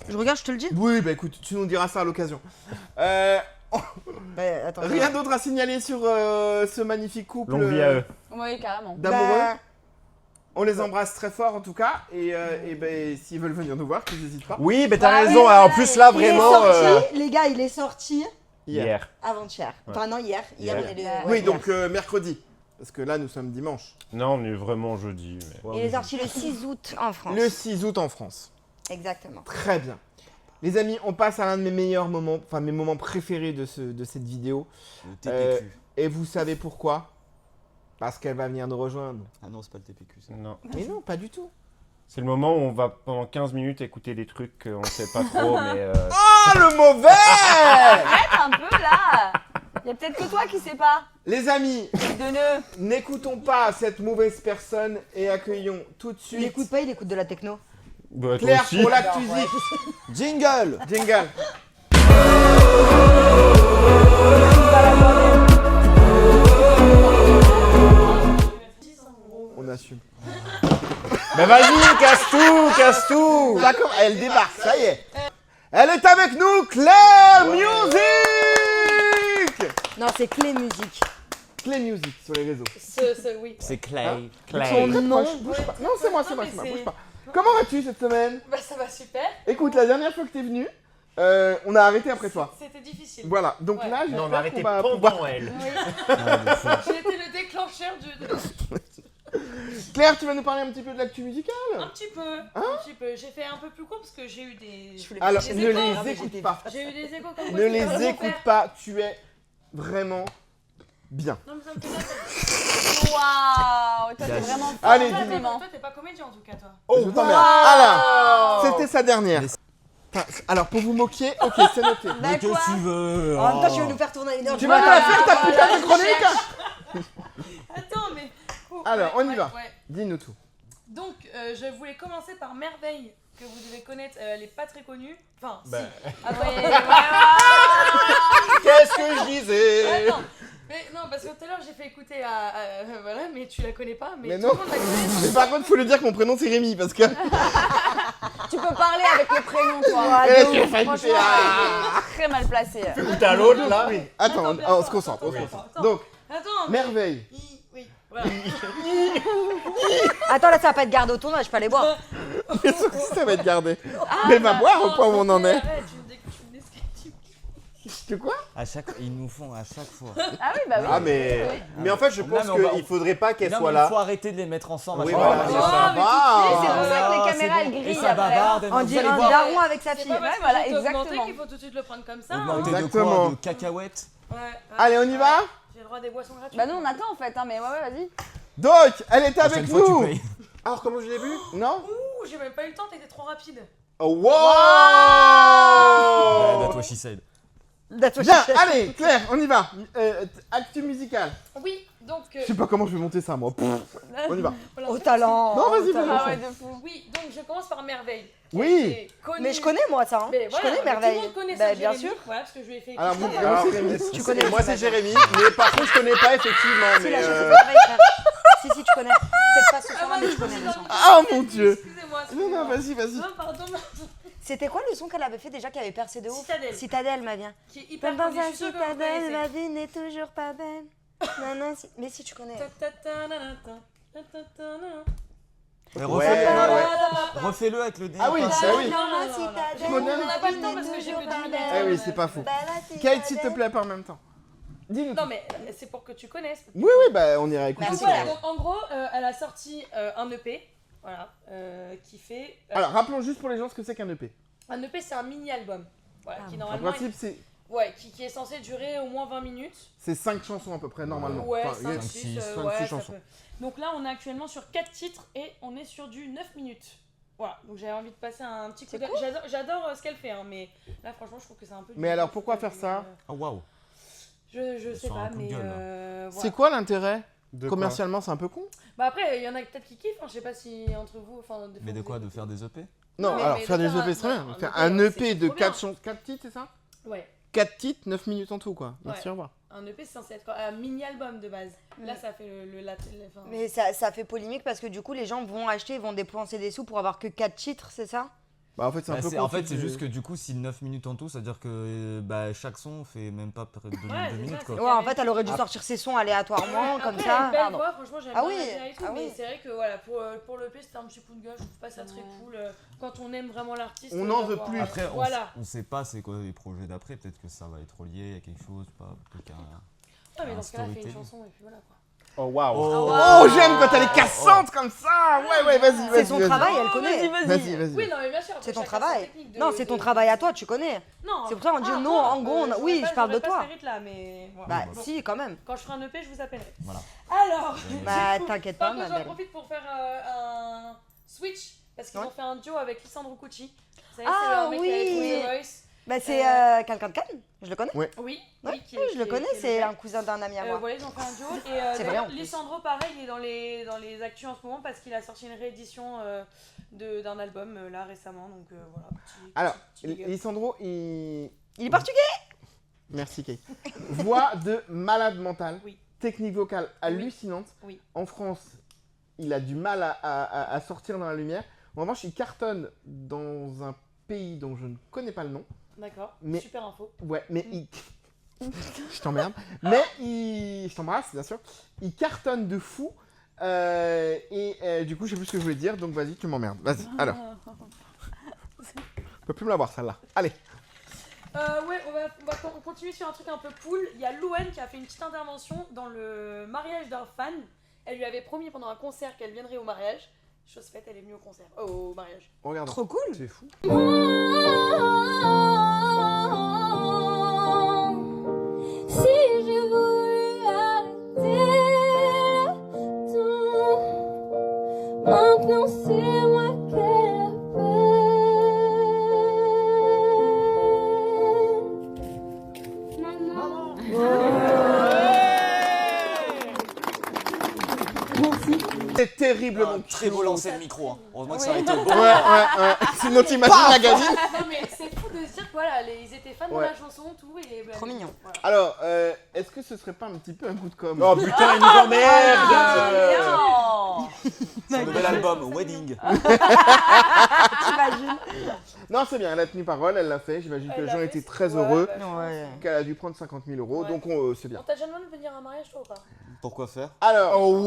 Je regarde, je te le dis. Oui, bah écoute, tu nous diras ça à l'occasion. Attends, Rien d'autre à signaler sur ce magnifique couple Longue vie à eux. Oui, carrément. d'amoureux. Bah, On les embrasse très fort en tout cas. Et ben, s'ils veulent venir nous voir, qu'ils n'hésitent pas. Oui, mais t'as Bah raison. oui, En ouais. plus là il est vraiment. sorti, les gars, il est sorti Hier. avant-hier. Enfin, non, hier. Hier, Hier. on est le- Oui, ouais, Oui, donc mercredi. Parce que là, nous sommes dimanche. Non, on est vraiment jeudi. Mais... Il est sorti le 6 août en France. Le 6 août en France. Exactement. Très bien. Les amis, on passe à l'un de mes meilleurs moments, enfin mes moments préférés de cette vidéo. Le TPQ. Et vous savez pourquoi? Parce qu'elle va venir nous rejoindre. Ah non, c'est pas le TPQ ça. Non. Mais non, pas du tout. C'est le moment où on va pendant 15 minutes écouter des trucs qu'on sait pas trop, mais. Ah, le mauvais! Arrête un peu là. Il y a peut-être que toi qui sais pas. Les amis, De nœud. n'écoutons pas cette mauvaise personne et accueillons tout de Il suite écoute pas, il écoute de la techno. Bah, toi Claire aussi. pour l'actu Zik. Jingle. Jingle. On assume. Bah vas-y, casse tout. D'accord, elle débarque, ça y est. Elle est avec nous, Claire Music. Non, c'est Clé Musique. Claire Music sur les réseaux. Oui. C'est Clay. Son nom. Bouge pas. Non, c'est moi, c'est moi, mais c'est moi. c'est- Bouge pas. Comment vas-tu cette semaine? Bah ça va super. Écoute, la dernière fois que t'es venue, on a arrêté après toi. C'était difficile. Voilà, donc Ouais. là, Non, on a j'espère arrêté qu'on va pendant pouvoir... elle. Oui. J'ai été le déclencheur de... Claire, tu vas nous parler un petit peu de l'actu musicale? Un petit peu. Un petit peu. J'ai fait un peu plus court parce que j'ai eu des... Alors, J'ai ne des les échos. écoute pas. J'ai eu des échos comme Ne quoi c'était les pas mon écoute père. pas, tu es vraiment bien. Non mais ça me fait la peine. Waouh. Toi, t'es Yes. vraiment fort, Allez, Toi, Clément. toi, t'es pas comédien en tout cas toi. Je t'emmerde. Alors, c'était sa dernière. Enfin, alors, pour vous moquer, ok, c'est noté. Mais que tu veux. En même temps, tu veux nous faire tourner une heure. Tu vas nous la faire ta putain de chronique? Attends mais... Oh, Alors, on y ouais, va. ouais. Dis-nous tout. Donc, je voulais commencer par Merveille, que vous devez connaître. Elle est pas très connue. Enfin, Bah. si. Ah ouais, Qu'est-ce que je disais? Attends. Mais non, parce que tout à l'heure j'ai fait écouter à voilà, mais tu la connais pas. Mais, Mais tout non. le monde la connaît. Mais par contre, faut lui dire que mon prénom c'est Rémi parce que. tu peux parler avec les prénoms, toi. Eh, De tu ouf. fais Franchement, écouter, elle est très mal placée. Ou t'as l'autre là? Oui, attends, Attends, on se concentre, on se attends, concentre. attends. Donc, Attends. mais- merveille. Oui, voilà. Attends, là, ça va pas être garde au tournoi, je peux aller boire. Bien sûr que ça va être gardé. Mais va boire au point où on en est. Arrête, tu me descriptives. Tu quoi? Ils nous font à chaque fois. Ah oui, bah oui. Ah mais en fait je Non, pense mais on va- qu'il faudrait pas qu'elle Non, soit mais il là. faut arrêter de les mettre ensemble. à Oui, chaque voilà, fois. c'est Oh, ça. mais C'est Ah. pour ça que les Ah, caméras, c'est elles bon. grillent Et ça après. bavarde. On dirait un daron avec sa C'est fille. pas parce Ouais, que voilà, j'ai été augmentée exactement. qu'il faut tout de suite le prendre comme ça. hein. Augmenter de Exactement. quoi? De cacahuètes. Ouais. Allez, on y va? J'ai le droit à des boissons gratuites. Bah nous on attend en fait, hein, mais ouais, vas-y. Donc, elle était La avec prochaine fois, nous. tu payes. Alors comment je l'ai vu? Non? Ouh, j'ai même pas eu le temps, t'étais trop rapide. Oh, wow! That's what she said. That's what Bien, she said. allez, Claire, on y va. Actu musical. Oui, donc. Je sais pas comment je vais monter ça, moi. Pff, on y va. voilà. Au talent. Non, vas-y, au talent. vas-y. Ah ouais, de fou. Oui, donc je commence par Merveille. qui Oui. a été connue- Mais je connais moi ça. Hein. Mais Je voilà, connais mais Merveille. Tout le monde connaît Bah, ça, bien Jérémy. sûr. Voilà, parce que je lui ai fait. Alors, écouter. vous- Alors, Tu connais moi c'est Jérémy, mais par contre je connais pas effectivement. Si, Mais la chanson de Merveille, frère. Si, tu connais. Peut-être pas ce soir-là, mais tu connais le son. Ah, mon Dieu. Excusez-moi. Non, non, excusez-moi. vas-y, vas-y. Non, pardon. C'était quoi le son qu'elle avait fait déjà qui avait percé de ouf? Citadelle. Citadelle, ma bien. Qui est hyper Dans connue. un Je suis sûre que vous citadelle, connaissez. ma vie n'est toujours pas belle. Non, non, mais si tu connais. Ta, ta, ta, na, na, ta, ta, ta, na. Mais Ouais, refais-le ouais. refais-le avec le nez. Ah oui, comme bah ça. oui. Je connais. On n'a pas le temps parce que j'ai que 10 minutes. Eh oui, c'est pas faux. Kate, s'il te plaît, pas en même temps. Dis-nous. Non, mais c'est pour que tu connaisses. Oui, oui, bah on ira écouter Donc ça. voilà, donc en gros, elle a sorti un EP, voilà, qui fait. Alors, rappelons juste pour les gens ce que c'est qu'un EP. Un EP, c'est un mini-album. Voilà, qui En normalement. principe, c'est Ouais, qui est censé durer au moins 20 minutes. 5 chansons à peu près, normalement. Ouais, Enfin, 5, il y a 6, 5, ouais, 6 ça chansons. peut. Donc là, on est actuellement sur 4 titres et on est sur du 9 minutes. Voilà, donc j'avais envie de passer un petit coup d'œil. J'adore ce qu'elle fait, hein, mais là, franchement, je trouve que c'est un peu. Mais alors, pourquoi faire ça Oh waouh. Je sais Sur un pas, coup de mais. gueule, voilà. C'est quoi l'intérêt De quoi Commercialement, c'est un peu con. Bah après, il y en a peut-être qui kiffent, hein, je sais pas si entre vous. Enfin, des fois, Mais de vous quoi? De écoutez. faire des EP? Non, Mais- alors mais faire de des faire EP, c'est très un- bien. un Faire EP, un c'est EP de trop bien. 4 titres, c'est ça Ouais, 4 titres, 9 minutes en tout, quoi. Merci, Ouais. au revoir. un EP, c'est censé être un mini-album de base. Là, ça fait enfin, Mais ça fait polémique parce que du coup, les gens vont acheter, vont dépenser des sous pour avoir que 4 titres, c'est ça? Bah, en fait, c'est un Bah, peu c'est- con, en fait, tu- c'est juste que du coup, si 9 minutes en tout, ça veut dire que bah, chaque son fait même pas près de 2 c'est minutes ça, quoi. c'est- Ouais, en fait, elle aurait dû sortir ses sons aléatoirement, comme Après, ça. une belle Pardon. voix, franchement, j'aime Ah bien oui, la dire et tout, ah mais oui. c'est vrai que voilà, pour le EP, c'était un petit coup de gueule, je trouve pas ça très cool. Quand on aime vraiment l'artiste, On en veut d'avoir- plus. Après, Voilà. on sait pas c'est quoi les projets d'après, peut-être que ça va être relié à quelque chose, pas peut-être qu'un. Ouais, mais dans ce cas-là, fais une storytelling. chanson et puis voilà quoi. Oh waouh. Oh, j'aime quand elle est cassante comme ça. Ouais, vas-y, vas-y. C'est son vas-y. travail, elle connaît. Vas-y, vas-y. Oui, non, mais bien sûr. après, C'est ton chacun sa travail. technique de- Non, c'est ton de- travail à toi, tu connais. Non. C'est pour ça qu'on dit Ah, non, moi, en gros, j'aurais oui, pas- je parle de j'aurais pas toi. ce mérite-là, mais voilà. Bah, Bon. si, quand même. Quand je ferai un EP, je vous appellerai. Voilà. Alors, Bah, du coup, t'inquiète par pas, contre, ma j'en belle. profite pour faire un switch parce qu'ils Ouais. ont fait un duo avec Lisandro Cucci. Vous savez, Ah, c'est le mec qui a écrit oui. The Voice. Bah, c'est quelqu'un de Cannes, je le connais. Oui, Ouais, oui, qui est- oui, je le qui est- connais, qui est le c'est mec. un cousin d'un ami à moi. Voilà, ils ont fait un duo. Et C'est vrai, d'ailleurs, en plus. Lisandro, pareil, il est dans les actus en ce moment parce qu'il a sorti une réédition d'un album là récemment. Donc voilà. Alors, petit big up. Lisandro, il. Il est portugais. Merci, Kate. Voix de malade mental. Oui. Technique vocale hallucinante. Oui. En France, il a du mal à sortir dans la lumière. En revanche, il cartonne dans un pays dont je ne connais pas le nom. D'accord, Mais- super info. Ouais, mais il. Je t'emmerde. Mais il. Je t'embrasse, bien sûr. Il cartonne de fou. Du coup, je sais plus ce que je voulais dire, donc vas-y, tu m'emmerdes. Vas-y, alors. Je peux plus me l'avoir, celle-là. Allez. Ouais, on continue sur un truc un peu cool. Il y a Louane qui a fait une petite intervention dans le mariage d'un fan. Elle lui avait promis pendant un concert qu'elle viendrait au mariage. Chose faite, elle est venue au concert. Au mariage. Regarde. Trop cool. C'est fou. Si j'ai voulu arrêter le temps, maintenant c'est moi qu'elle appelle. Maman. C'est terriblement Un très beau lancer de micro. Hein. Heureusement que ça a Oui. été beau. Ouais. Sinon, t'imagines Magazine. Non mais c'est fou de se dire que voilà, ils étaient fans de Ouais. la chanson, tout. Et, Trop mignon. Voilà. Alors, est-ce que ce serait pas un petit peu un coup de com'? Oh putain, il nous emmerde. Non. Son nouvel album, Wedding. T'imagines? Non, c'est bien, elle a tenu parole, elle l'a fait. J'imagine que Elle les l'a gens fait, étaient c'est- très ouais, heureux. bah, Ouais. Qu'elle a dû prendre 50 000 euros, Ouais. donc c'est bien. On t'a déjà demandé de venir à un mariage toi ou pas? Pourquoi faire? Alors, Oh,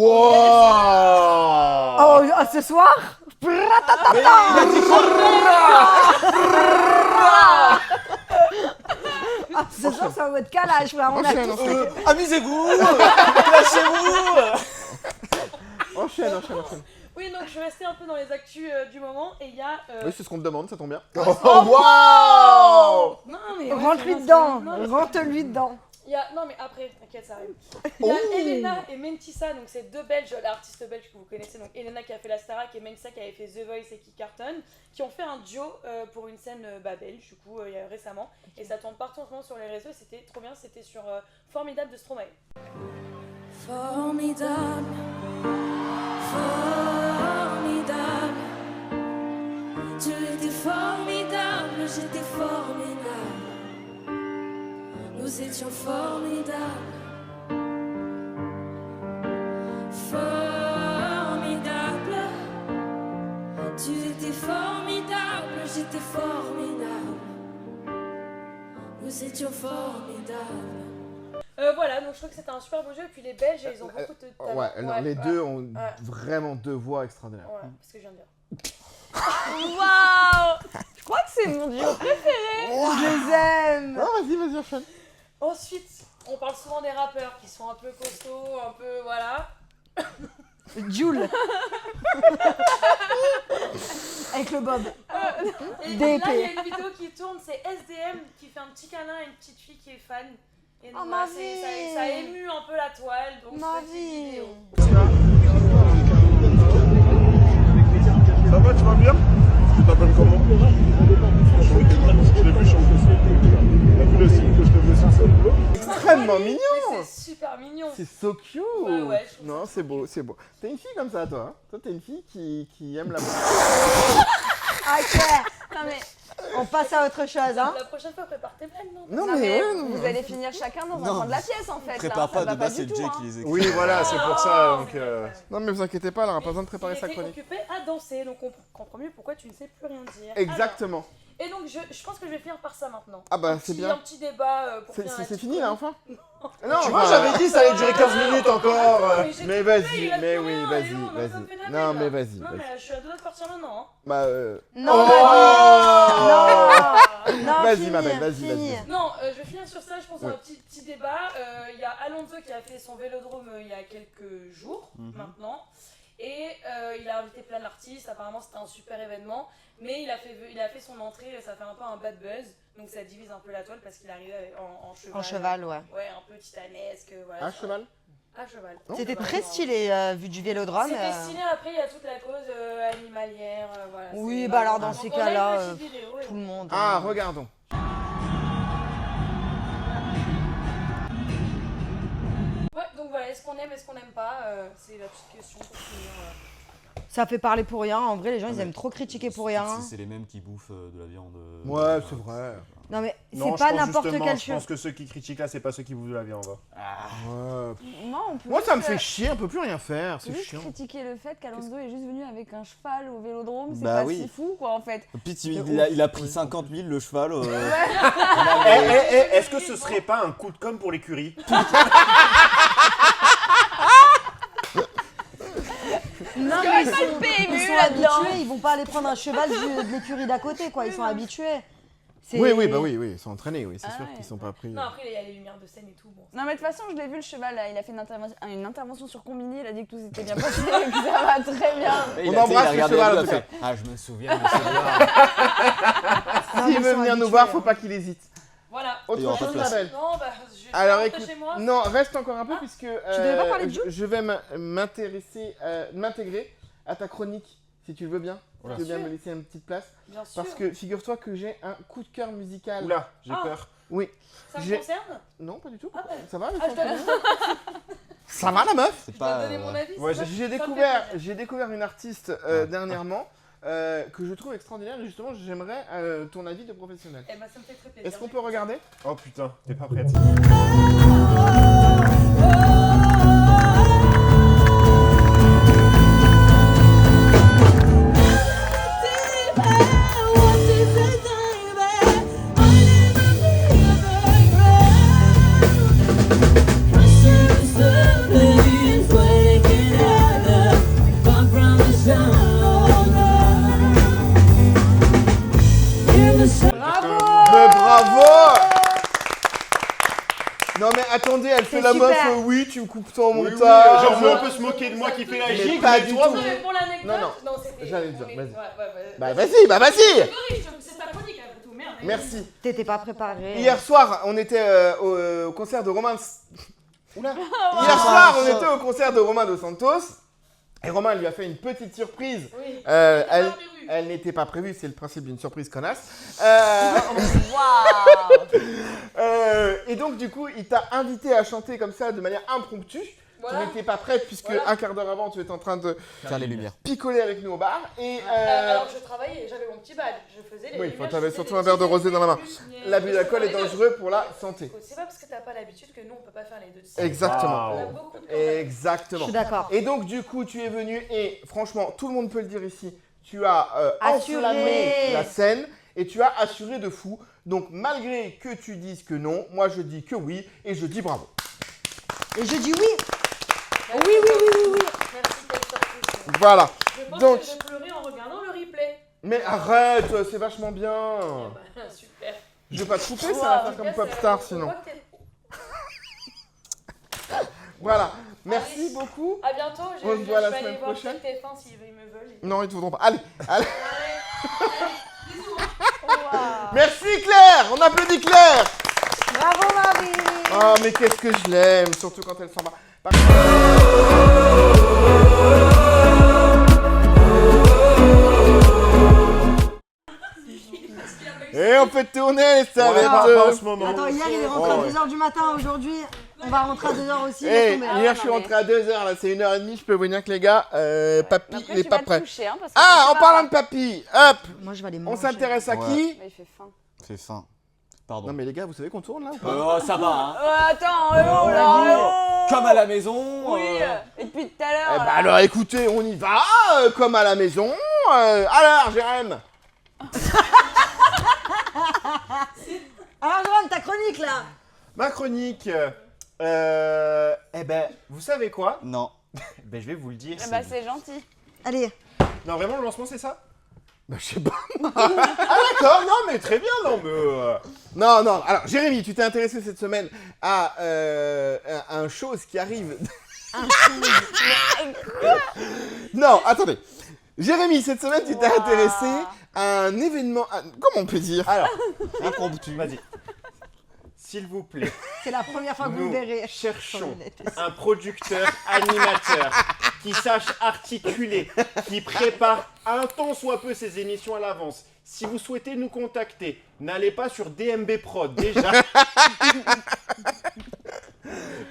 ce soir? Ah, ce soir, c'est en mode calage, frère. On a enchaîne, tous- enchaîne, Amusez-vous. Lâchez-vous. enchaîne. Oui, donc je vais rester un peu dans les actus du moment et il y a. Oui, c'est ce qu'on te demande, ça tombe bien. Non mais. ouais, Rentre-lui c'est dedans. vrai, c'est vrai. Non, mais Rentre-lui dedans. Non mais après, t'inquiète, ça arrive. Il y a Elena et Mentissa, donc c'est deux Belges, l'artiste belge que vous connaissez, donc Elena qui a fait la Starac et Mentissa qui avait fait The Voice et qui cartonne, qui ont fait un duo pour une scène belge, du coup, récemment. Et ça tourne partout en ce moment sur les réseaux et c'était trop bien, c'était sur Formidable de Stromae. Formidable, formidable. Tu étais formidable, j'étais formidable. Nous étions formidables. Formidable. Tu étais formidable, j'étais formidable. Nous étions formidables. Voilà, donc je trouve que c'était un super beau jeu. Et puis les Belges, ils ont beaucoup de talent. Ouais, alors les deux ont vraiment deux voix extraordinaires. Ouais, parce que je viens de dire. Waouh! Je crois que c'est mon duo préféré. Je les aime. Non, vas-y, enchaîne. Ensuite, on parle souvent des rappeurs qui sont un peu costauds, un peu voilà. Jul. Avec le bob. Et DP. là, il y a une vidéo qui tourne, c'est SDM qui fait un petit câlin à une petite fille qui est fan. Et donc, ma voilà, vie. ça a ému un peu la toile. Donc Ma c'est une vie. vidéo. Ça va, tu vas bien? Tu t'appelles comment? Je l'ai vu chanter. T'as vu le signe que je te fais sur scène? Extrêmement mignon. Mais c'est super mignon. C'est so cute. Ouais, je trouve Non, c'est beau, c'est beau. T'es une fille comme ça, toi. Hein, toi, t'es une fille qui aime la musique. Ok. Non mais, On passe à autre chose, hein. La prochaine fois, prépare tes blagues, non? Non, non, mais mais ouais, non, vous mais- allez finir chacun dans un Non. coin de la pièce en fait. Prépare là, ça pas, va de base du c'est tout, Jay hein. qui les écrit. Oui, voilà, c'est pour ça. Donc, Non, mais vous inquiétez pas, elle aura pas besoin de préparer sa Il était chronique. occupé à danser, donc on comprend mieux pourquoi tu ne sais plus rien dire. Exactement. Alors, et donc je pense que je vais finir par ça maintenant. Ah bah, Un c'est petit- bien. Un petit débat pour C'est finir la c'est petite fini là, chronique. enfin. Non, tu vois, enfin, j'avais dit ça allait durer 15 minutes encore. j'ai Mais coupé, vas-y, il a mais plus oui, rien, vas-y, et non, vas-y. ça me fait de la Non, peine, mais là. vas-y, Non, vas-y. mais je suis à deux doigts de partir maintenant. Hein. Bah, Non, Oh non, Vas-y, fini, ma belle, vas-y, fini. vas-y. Non, je vais finir sur ça, je pense, Oui. un petit débat. Il y a Alonso qui a fait son vélodrome il y a quelques jours maintenant. Et il a invité plein d'artistes, apparemment c'était un super événement. Mais il a fait son entrée, ça fait un peu un bad buzz. Donc ça divise un peu la toile parce qu'il arrivait en cheval. En cheval, ouais. Ouais, un peu titanesque. Voilà, À cheval. À cheval. C'était Cheval, très non. stylé, vu du vélodrome. C'était stylé, après il y a toute la cause animalière. Voilà, Oui, c'est- bah alors dans Donc, ces on a une cas-là, petite vidéo, ouais. tout le monde. Ah, regardons. Ouais, donc voilà, est-ce qu'on aime, est-ce qu'on n'aime pas c'est la petite question pour finir. Ça fait parler pour rien. En vrai, les gens, ils aiment trop critiquer pour rien. C'est les mêmes qui bouffent de la viande. Ouais, c'est vrai. Non, mais non, c'est pas je pense n'importe justement, quel je jeu. pense que ceux qui critiquent là, c'est pas ceux qui bouffent de la viande. Ouais. Non, on peut Moi, ça me juste, fait chier, on peut plus rien faire, c'est juste chiant. critiquer le fait qu'Alonso est juste venu avec un cheval au vélodrome, c'est Bah pas oui. si fou quoi en fait. Pete, il a pris 50 000 le cheval. Est-ce que ce serait pas un coup de com' pour l'écurie? Non, qu'il y mais aurait pas le PMU ils sont là-dedans. habitués, ils vont pas aller prendre un cheval de l'écurie d'à côté, quoi. Ils sont habitués. C'est- Oui, oui, bah oui, oui, ils sont entraînés, oui, c'est Ah sûr ouais. qu'ils sont pas pris. Non, après il y a les lumières de scène et tout. Bon. Non mais de toute façon je l'ai vu le cheval là, il a fait une intervention sur Combini, il a dit que tout s'était bien passé, que ça va très bien. On embrasse le cheval, en tout cas. Ah, je me souviens de ce soir. Non, mais S'il ils veut sont venir nous habitués, voir, hein. faut pas qu'il hésite. Voilà. Il y aura Autre pas de chose, ma place. belle. Non, bah je vais Alors rentrer écoute, chez moi. non, reste encore un peu puisque devais pas parler de Jules je vais m'intégrer à ta chronique, si tu le veux bien. Oula. Tu veux bien Bien me sûr. laisser une petite place. Bien sûr. Parce que figure-toi que j'ai un coup de cœur musical. Oula, j'ai Ah. peur. Oui. Ça me j'ai- concerne. Non, pas du tout. Ah, ouais. Ça va, le Ah, je dois, Ça va, la meuf C'est je dois pas. donner mon avis. ouais, c'est ça J'ai Ça me fait découvert, plaisir. une artiste dernièrement que je trouve extraordinaire et justement j'aimerais ton avis de professionnel. Eh ben ça me fait très plaisir. Est-ce qu'on peut regarder? Oh putain, t'es pas prête. Mais bravo! Non mais attendez, elle fait C'est la super. meuf, oui, tu me coupes ça au Oui, oui, montage. genre, nous, on peut se moquer de moi qui fais la Mais gigue, pas mais du toi, tout. Non, mais pour l'anecdote, Non, non. c'était. J'allais dire, on est- vas-y. ouais, Bah vas-y, bah vas-y! C'est ta chronique après tout, merde. Merci. T'étais pas préparé. Hier soir, on était au concert de Romain. Oula. Hier soir, on était au concert de Romain Dos Santos. Et Romain lui a fait une petite surprise. Oui. Elle n'était pas prévue, c'est le principe d'une surprise connasse. Waouh. Et donc, du coup, il t'a invité à chanter comme ça de manière impromptue. Voilà. Tu n'étais pas prête puisque Voilà. un quart d'heure avant, tu étais en train de Faire les lumières. picoler avec nous au bar. Et Alors je travaillais, j'avais mon petit badge, je faisais les oui, lumières, tu avais je faisais surtout des un verre de petits rosé dans la main. effets, L'abus d'alcool est je faisais les dangereux pour la santé. deux. C'est pas parce que t'as pas l'habitude que nous on peut pas faire les deux. Exactement. On a beaucoup de temps. Je Exactement. suis d'accord. Et donc, du coup, tu es venu et franchement, tout le monde peut le dire ici, tu as Assuré. enflammé la scène et tu as assuré de fou. Donc, malgré que tu dises que non, moi je dis que oui et je dis bravo. Et je dis oui. Merci, Oui. Merci de cette surprise. Voilà. Je pense Donc- que je pleurais en regardant le replay. Mais arrête, c'est vachement bien. Bah, super. Je vais pas te couper, ça va faire comme Popstar sinon. Voilà. Merci beaucoup. A bientôt. On se voit la semaine aller voir prochaine. TF1 s'ils me veulent. Non, ils te voudront pas. Allez, allez. Waouh. Merci Claire. On applaudit Claire. Bravo Marie. Oh, mais qu'est-ce que je l'aime, surtout quand elle s'en va. Et on peut tourner, ça va Pas en être... ce moment. Attends, hier il est rentré Oh, à ouais. 2h du matin, aujourd'hui on va rentrer à 2h aussi. Eh, laisse tomber. hier je suis rentré à 2h, là c'est 1h30, je peux vous dire que les gars, papy Après, il est tu pas vas te prêt. toucher, hein, parce que Ah, c'est en pas parlant rare. de papy, hop, Moi je vais aller on manger. s'intéresse à Ouais. qui? Mais il fait faim. Fait faim. Pardon. Non mais les gars, vous savez qu'on tourne là ou pas? Oh, ça va, hein. Attends, oh là, Comme à la maison. Oui, et depuis tout à Eh l'heure. bah là. alors écoutez, on y va, comme à la maison. Alors, Jérém. Alors Jérôme, ta chronique là. Ma chronique, eh ben, vous savez quoi? Non. Ben, je vais vous le dire. Eh bah, c'est gentil. Allez. Non, vraiment, le lancement, c'est ça? Bah je sais pas. Ah, d'accord, non, mais très bien, non, mais... Non, non, alors Jérémy, tu t'es intéressé cette semaine à un chose qui arrive. Non, attendez. Jérémy, cette semaine, tu t'es Ouah. intéressé à un événement. Comment on peut dire? Alors, impromptu, vas-y. S'il vous plaît, C'est la première fois que vous nous me verrez. cherchons un producteur animateur qui sache articuler, qui prépare un tant soit peu ses émissions à l'avance. Si vous souhaitez nous contacter, n'allez pas sur DMB Prod déjà.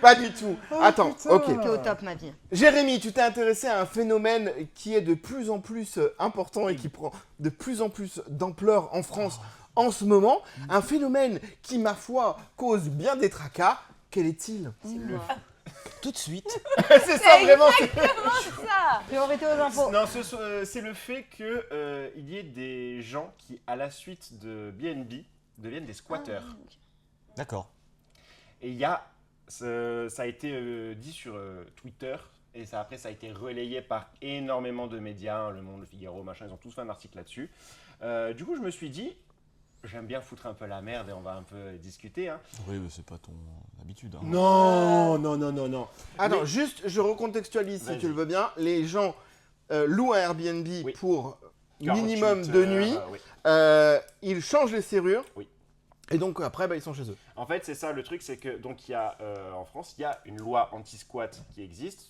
Pas du tout. Attends, ok. T'es au top ma vie. Jérémy, tu t'es intéressé à un phénomène qui est de plus en plus important et qui prend de plus en plus d'ampleur en France en ce moment. Un phénomène qui, ma foi, cause bien des tracas. Quel est-il? Tout de suite. C'est ça vraiment. Ça. Priorité aux infos. Non, c'est le fait que il y ait des gens qui, à la suite de BNB, deviennent des squatteurs. D'accord. Et il y a, ça a été dit sur Twitter, et ça, après ça a été relayé par énormément de médias, hein, Le Monde, Le Figaro, machin, ils ont tous fait un article là-dessus. Du coup, je me suis dit, j'aime bien foutre un peu la merde et on va un peu discuter. Hein. Oui, mais c'est pas ton habitude. Hein. Non, non, non, non, non. Attends, Mais- juste, je recontextualise si Vas-y. tu le veux bien. Les gens louent un Airbnb Oui. pour 48 minimum de nuit. oui. Ils changent les serrures. Oui. Et donc après, ils sont chez eux. En fait, c'est ça le truc, c'est que donc il y a en France, il y a une loi anti-squat qui existe,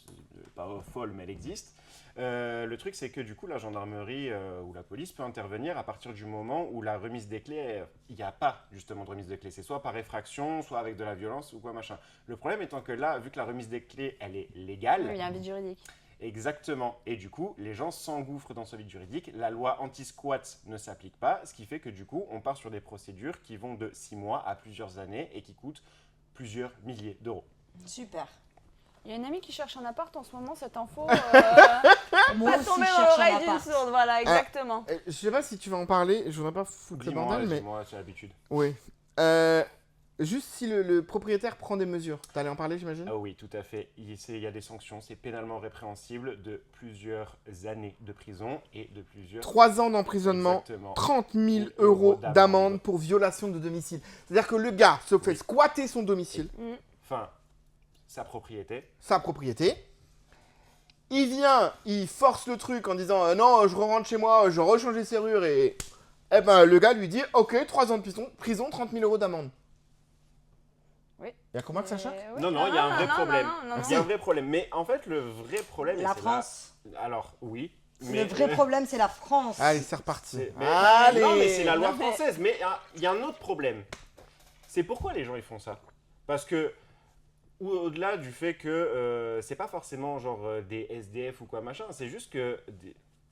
pas folle, mais elle existe. Le truc, c'est que du coup, la gendarmerie ou la police peut intervenir à partir du moment où la remise des clés, il n'y a pas justement de remise de clés. C'est soit par effraction, soit avec de la violence ou quoi machin. Le problème étant que là, vu que la remise des clés, elle est légale. Il y a un vide juridique. Exactement. Et du coup, les gens s'engouffrent dans ce vide juridique. La loi anti-squat ne s'applique pas, ce qui fait que du coup, on part sur des procédures qui vont de 6 mois à plusieurs années et qui coûtent plusieurs milliers d'euros. Super. Il y a une amie qui cherche un appart en ce moment, cette info. Moi pas aussi, tomber je dans cherche un l'oreille d'une appart. sourde, voilà, exactement. Je sais pas si tu vas en parler. Je voudrais pas foutre le bordel, mais Dis-moi, c'est l'habitude. oui. Juste si le propriétaire prend des mesures. T'allais en parler, j'imagine? Ah oui, tout à fait. Il y a des sanctions. C'est pénalement répréhensible de plusieurs années de prison et de plusieurs... 3 ans d'emprisonnement, Exactement. 30 000 euros d'amende pour violation de domicile. C'est-à-dire que le gars se fait squatter son domicile, Enfin, sa propriété. sa propriété. Il vient, il force le truc en disant non, je rentre chez moi, je rechange les serrures et Eh ben, le gars lui dit, ok, 3 ans de prison, 30 000 euros d'amende. Oui. Il y a combien que ça choque? Oui. Non, il y a un vrai problème. non, Il y a un vrai problème. Mais en fait, le vrai problème... et La c'est France. là- Alors, oui. Le vrai problème, c'est la France. Allez, c'est reparti. Allez. Non, mais c'est la loi française. Mais il y a un autre problème. C'est pourquoi les gens ils font ça. Parce que, au-delà du fait que c'est pas forcément genre des SDF ou quoi machin, c'est juste que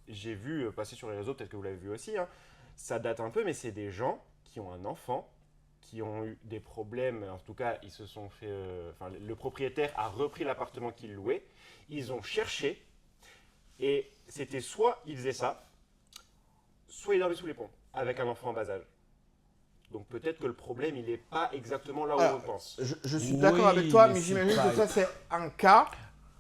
j'ai vu passer sur les réseaux, peut-être que vous l'avez vu aussi, hein, ça date un peu, mais c'est des gens qui ont un enfant, qui ont eu des problèmes, en tout cas ils se sont fait, le propriétaire a repris l'appartement qu'il louait, ils ont cherché, et c'était soit ils faisaient ça, soit ils dormaient sous les ponts, avec un enfant en bas âge. Donc peut-être que le problème, il n'est pas exactement là où Alors, on pense. Je suis d'accord avec toi, mais mais j'imagine c'est que pas- ça, c'est un cas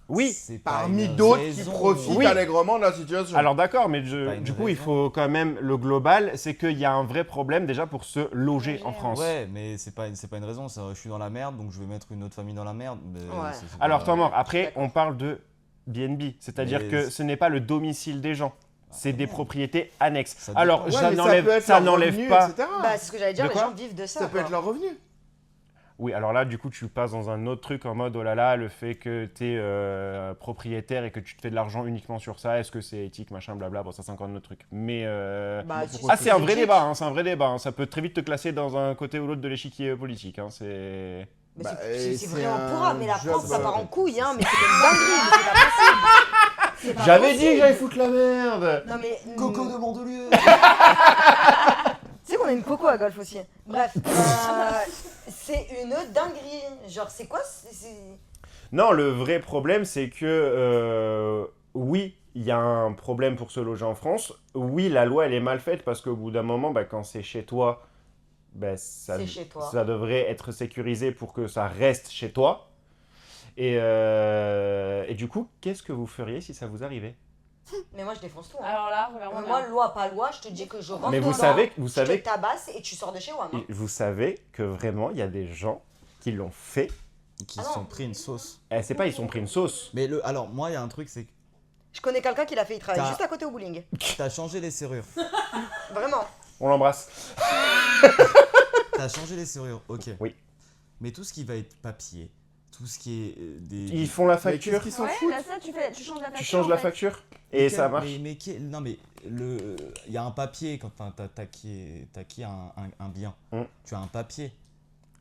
Oui, C'est pas parmi une d'autres qui raison. profitent Oui. allègrement de la situation. alors d'accord, mais pas une du coup, il raison. faut quand même, le global, c'est qu'il y a un vrai problème déjà pour se loger en France. Ouais, mais c'est pas une raison. Je suis dans la merde, donc je vais mettre une autre famille dans la merde. Mais Ouais. c'est Alors, pas- temps mort, après, D'accord. on parle de BNB, c'est-à-dire Mais que ce n'est pas le domicile des gens, c'est des propriétés annexes. Ça Alors, dépend. Ouais, ça mais n'enlève peut être ça leur n'enlève revenu, pas... etc. Bah, c'est ce que j'allais dire, De les quoi gens vivent de ça. Ça peut quoi. être leur revenu. Oui, alors là, du coup, tu passes dans un autre truc en mode, oh là là, le fait que tu es propriétaire et que tu te fais de l'argent uniquement sur ça, est-ce que c'est éthique, machin, blabla, bon, ça c'est encore un autre truc. Mais... Bah, si, Ah, c'est un vrai éthique. débat, hein, c'est un vrai débat. Hein. Ça peut très vite te classer dans un côté ou l'autre de l'échiquier politique. Hein. C'est... Mais Bah, c'est et vrai, c'est on pourra, mais la un France, job, ça part en ouais. couille, hein, mais c'est une dinguerie, mais c'est pas possible. C'est pas J'avais possible. dit que j'allais foutre la merde. Non, mais. Coco de Mandelieu. Tu sais qu'on a une coco à golf aussi. Bref, c'est une dinguerie. Genre, c'est quoi Non, le vrai problème, c'est que oui, il y a un problème pour se loger en France. Oui, la loi, elle est mal faite parce qu'au bout d'un moment, bah, quand c'est chez toi, bah, ça, C'est chez toi. ça devrait être sécurisé pour que ça reste chez toi. Et du coup, qu'est-ce que vous feriez si ça vous arrivait? Mais moi, je défonce tout. Hein. Alors là, regarde-moi Moi, bien. loi, pas loi, je te dis que je rentre Mais vous dedans, savez, je te tabasse et tu sors de chez WAM. Hein. vous savez que vraiment, il y a des gens qui l'ont fait. Qui Ah se non. sont pris une sauce. Eh, c'est pas, ils sont pris une sauce. Mais alors, moi, il y a un truc, c'est que Je connais quelqu'un qui l'a fait, il travaille T'as- juste à côté au bowling. t'as changé les serrures. Vraiment. On l'embrasse. T'as changé les serrures, ok. Oui. Mais tout ce qui va être papier, tout ce qui est Ils font la Mais facture. qu'est-ce qu'ils s'en Ouais, foutent? là, ça, tu changes la facture. Tu changes en la fait. facture et ça marche. Non, mais il y a un papier quand t'as acquis un bien. Tu as un papier.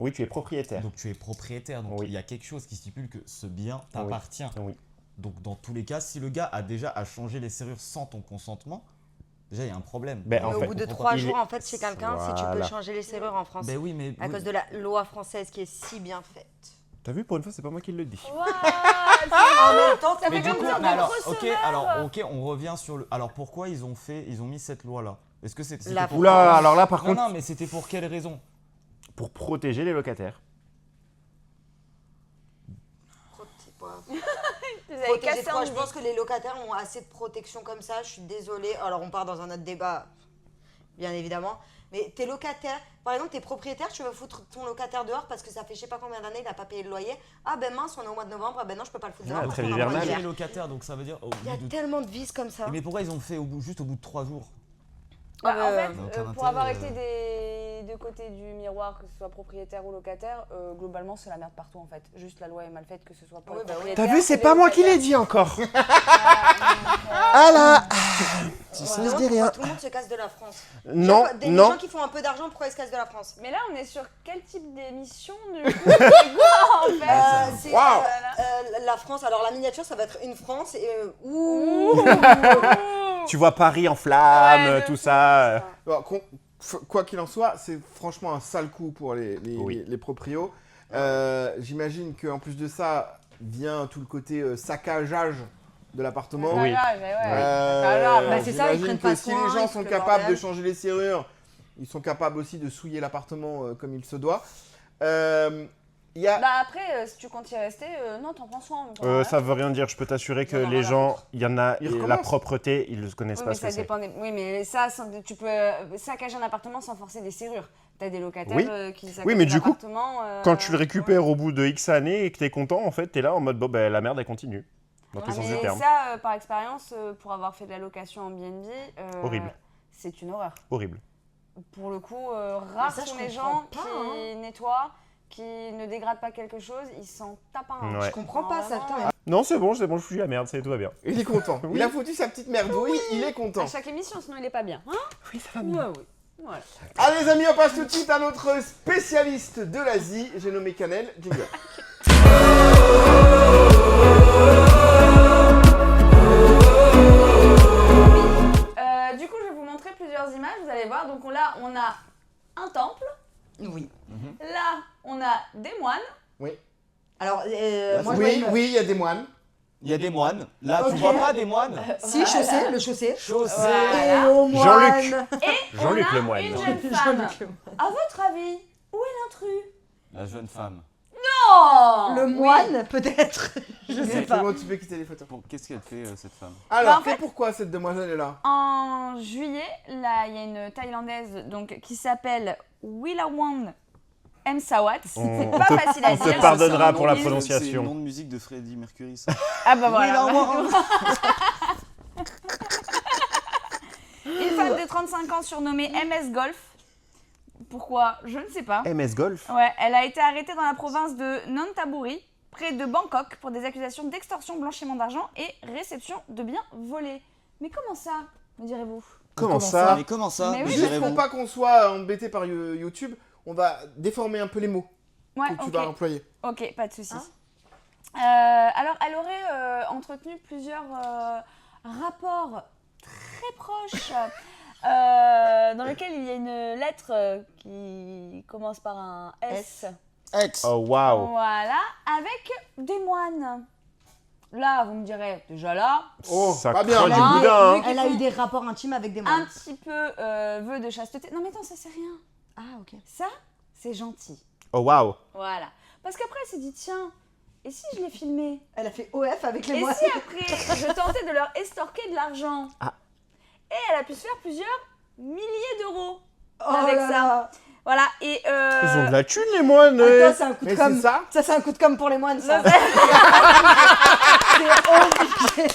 Oui, tu es propriétaire. Donc tu es propriétaire. Donc Oui. il y a quelque chose qui stipule que ce bien t'appartient. Oui. Donc dans tous les cas, si le gars a déjà changé les serrures sans ton consentement, déjà il y a un problème. Ben, Mais en au fait, bout de on 3 il jours, est- en fait, chez quelqu'un, si tu peux Voilà. changer les serrures en France. Ben oui, mais À cause de la loi française qui est si bien faite. T'as vu, pour une fois, c'est pas moi qui le dis. Waouh, En même temps, ça Mais fait du comme coup, dire mais alors, de ok, on revient sur le. Alors pourquoi ils ont mis cette loi là? Est-ce que c'était La pour... Oula, alors là, par Non, contre, non, mais c'était pour quelle raison? pour protéger les locataires. Vous avez Protéger cassé de quoi un Je pense que les locataires ont assez de protection comme ça. Je suis désolée. Alors, on part dans un autre débat, bien évidemment. Mais t'es locataire, par exemple, t'es propriétaire, tu veux foutre ton locataire dehors parce que ça fait je sais pas combien d'années, il a pas payé le loyer. Ah ben mince, on est au mois de novembre, ah ben non, je peux pas le foutre dehors. Ah, parce trêve qu'on a un mois hivernale. Les d'hiver. locataires, donc ça veut dire. Il y a tellement de vices comme ça. Mais pourquoi ils ont fait juste au bout de 3 jours? Bah, en Euh, fait, aucun pour avoir intérêt, été des deux côtés du miroir, que ce soit propriétaire ou locataire, globalement c'est la merde partout en fait. Juste la loi est mal faite, que ce soit pour Oui, les bah oui. propriétaires, T'as vu, c'est les pas moi qui l'ai locataires. dit encore. Ah là Je me demande pourquoi tout le monde se casse de la France. Non, Des non. gens qui font un peu d'argent, pourquoi ils se cassent de la France Mais là, on est sur quel type d'émission du coup? C'est quoi en fait? C'est Waouh. la France. Alors la miniature, ça va être une France et ouh. Tu vois Paris en flammes, Ouais, tout ça. Bon, quoi qu'il en soit, c'est franchement un sale coup pour Oui. les proprios. J'imagine qu'en plus de ça, vient tout le côté saccageage de l'appartement. Oui. Bah, Bah, c'est ça, ils J'imagine prennent que pas si soin, les gens ils sont foutent le capables de bordel. changer les serrures, ils sont capables aussi de souiller l'appartement comme il se doit. Il y a... Bah après, si tu comptes y rester, non, t'en prends soin. Ça veut rien dire, je peux t'assurer que Non, non, les rien à gens, il y en a, Ils la recommencent. propreté, ils ne connaissent Oui, pas mais ce que ça c'est. dépend Oui, mais ça, tu peux saccager un appartement sans forcer des serrures. T'as des locataires Oui. qui saccagent Oui, mais du coup, l'appartement, Quand tu le récupères au bout de X années et que t'es content, en fait, t'es là en mode, bon, ben, la merde, elle continue. Dans tous les sens du mais terme. ça, par expérience, pour avoir fait de la location en BNB, Horrible. c'est une horreur. Horrible. pour le coup, rares ça, je sont les comprends gens pas, qui nettoient, qui ne dégradent pas quelque chose, ils s'en tapent un. Ouais. Je comprends pas ça, putain. Non, c'est bon, je suis la merde, tout va bien. Il est content. Oui. Il a foutu sa petite merdouille, il est content. À chaque émission, sinon il est pas bien. Hein Oui, ça va bien. oui. Voilà. Allez les amis, on passe tout de suite à notre spécialiste de l'Asie. J'ai nommé Canel. Jingle. Du coup, je vais vous montrer plusieurs images, vous allez voir. Donc là, on a un temple. Oui. Là, on a des moines. Oui. Alors, Là, moi, Oui, je vois oui, il y a des moines. Il y a des moines. Là, Ok. tu vois pas des moines Si, chaussée, le chaussé. Chaussés. Voilà. Et au moine. Jean-Luc. Et Jean-Luc on a le moine. une jeune femme. Jean-Luc le moine. À votre avis, où est l'intrus? La jeune femme. Oh Le moine, peut-être. Je sais C'est pas. bon, tu peux quitter les photos. Bon, qu'est-ce qu'elle fait, cette femme? Alors, Bah, en fait- pourquoi cette demoiselle est là? En juillet, là, il y a une Thaïlandaise donc, qui s'appelle Willawon Msawat. C'est pas facile à on te dire. pardonnera C'est un pour la nom de- prononciation. C'est le nom de musique de Freddie Mercury, ça. Ah bah voilà. Willawon. Une femme de 35 ans surnommée MS Golf. Pourquoi? Je ne sais pas. MS Golf. Ouais, elle a été arrêtée dans la province de Nonthaburi, près de Bangkok, pour des accusations d'extorsion, blanchiment d'argent et réception de biens volés. Mais comment ça, me direz-vous? Comment ça? Mais comment ça? Mais oui, Me Juste direz-vous. pour pas qu'on soit embêté par YouTube, on va déformer un peu les mots Ouais, que tu ok. vas employer. Ok, pas de soucis. Alors, elle aurait entretenu plusieurs rapports très proches dans lesquels il y a une lettre qui commence par un S. Ex. Oh waouh. Voilà, avec des moines. Là, vous me direz, déjà là, Oh, Ça pas bien. craint du Là, boudin. hein. vu qu'ils Elle a font eu des rapports intimes avec des un moines. petit peu vœu de chasteté. Non mais attends, ça c'est rien. Ah, ok. Ça, c'est gentil. Oh waouh. Voilà. Parce qu'après, elle s'est dit, tiens, et si je les filmais? Elle a fait OF avec les Et moines. si après, je tentais de leur estorquer de l'argent? Ah. Et elle a pu se faire plusieurs milliers d'euros Oh avec là ça. là. Voilà, et Ils ont de la thune, les moines. Attends, c'est un coup de Mais com'. c'est ça. Ça, c'est un coup de com' pour les moines, ça. Non, C'est obligé.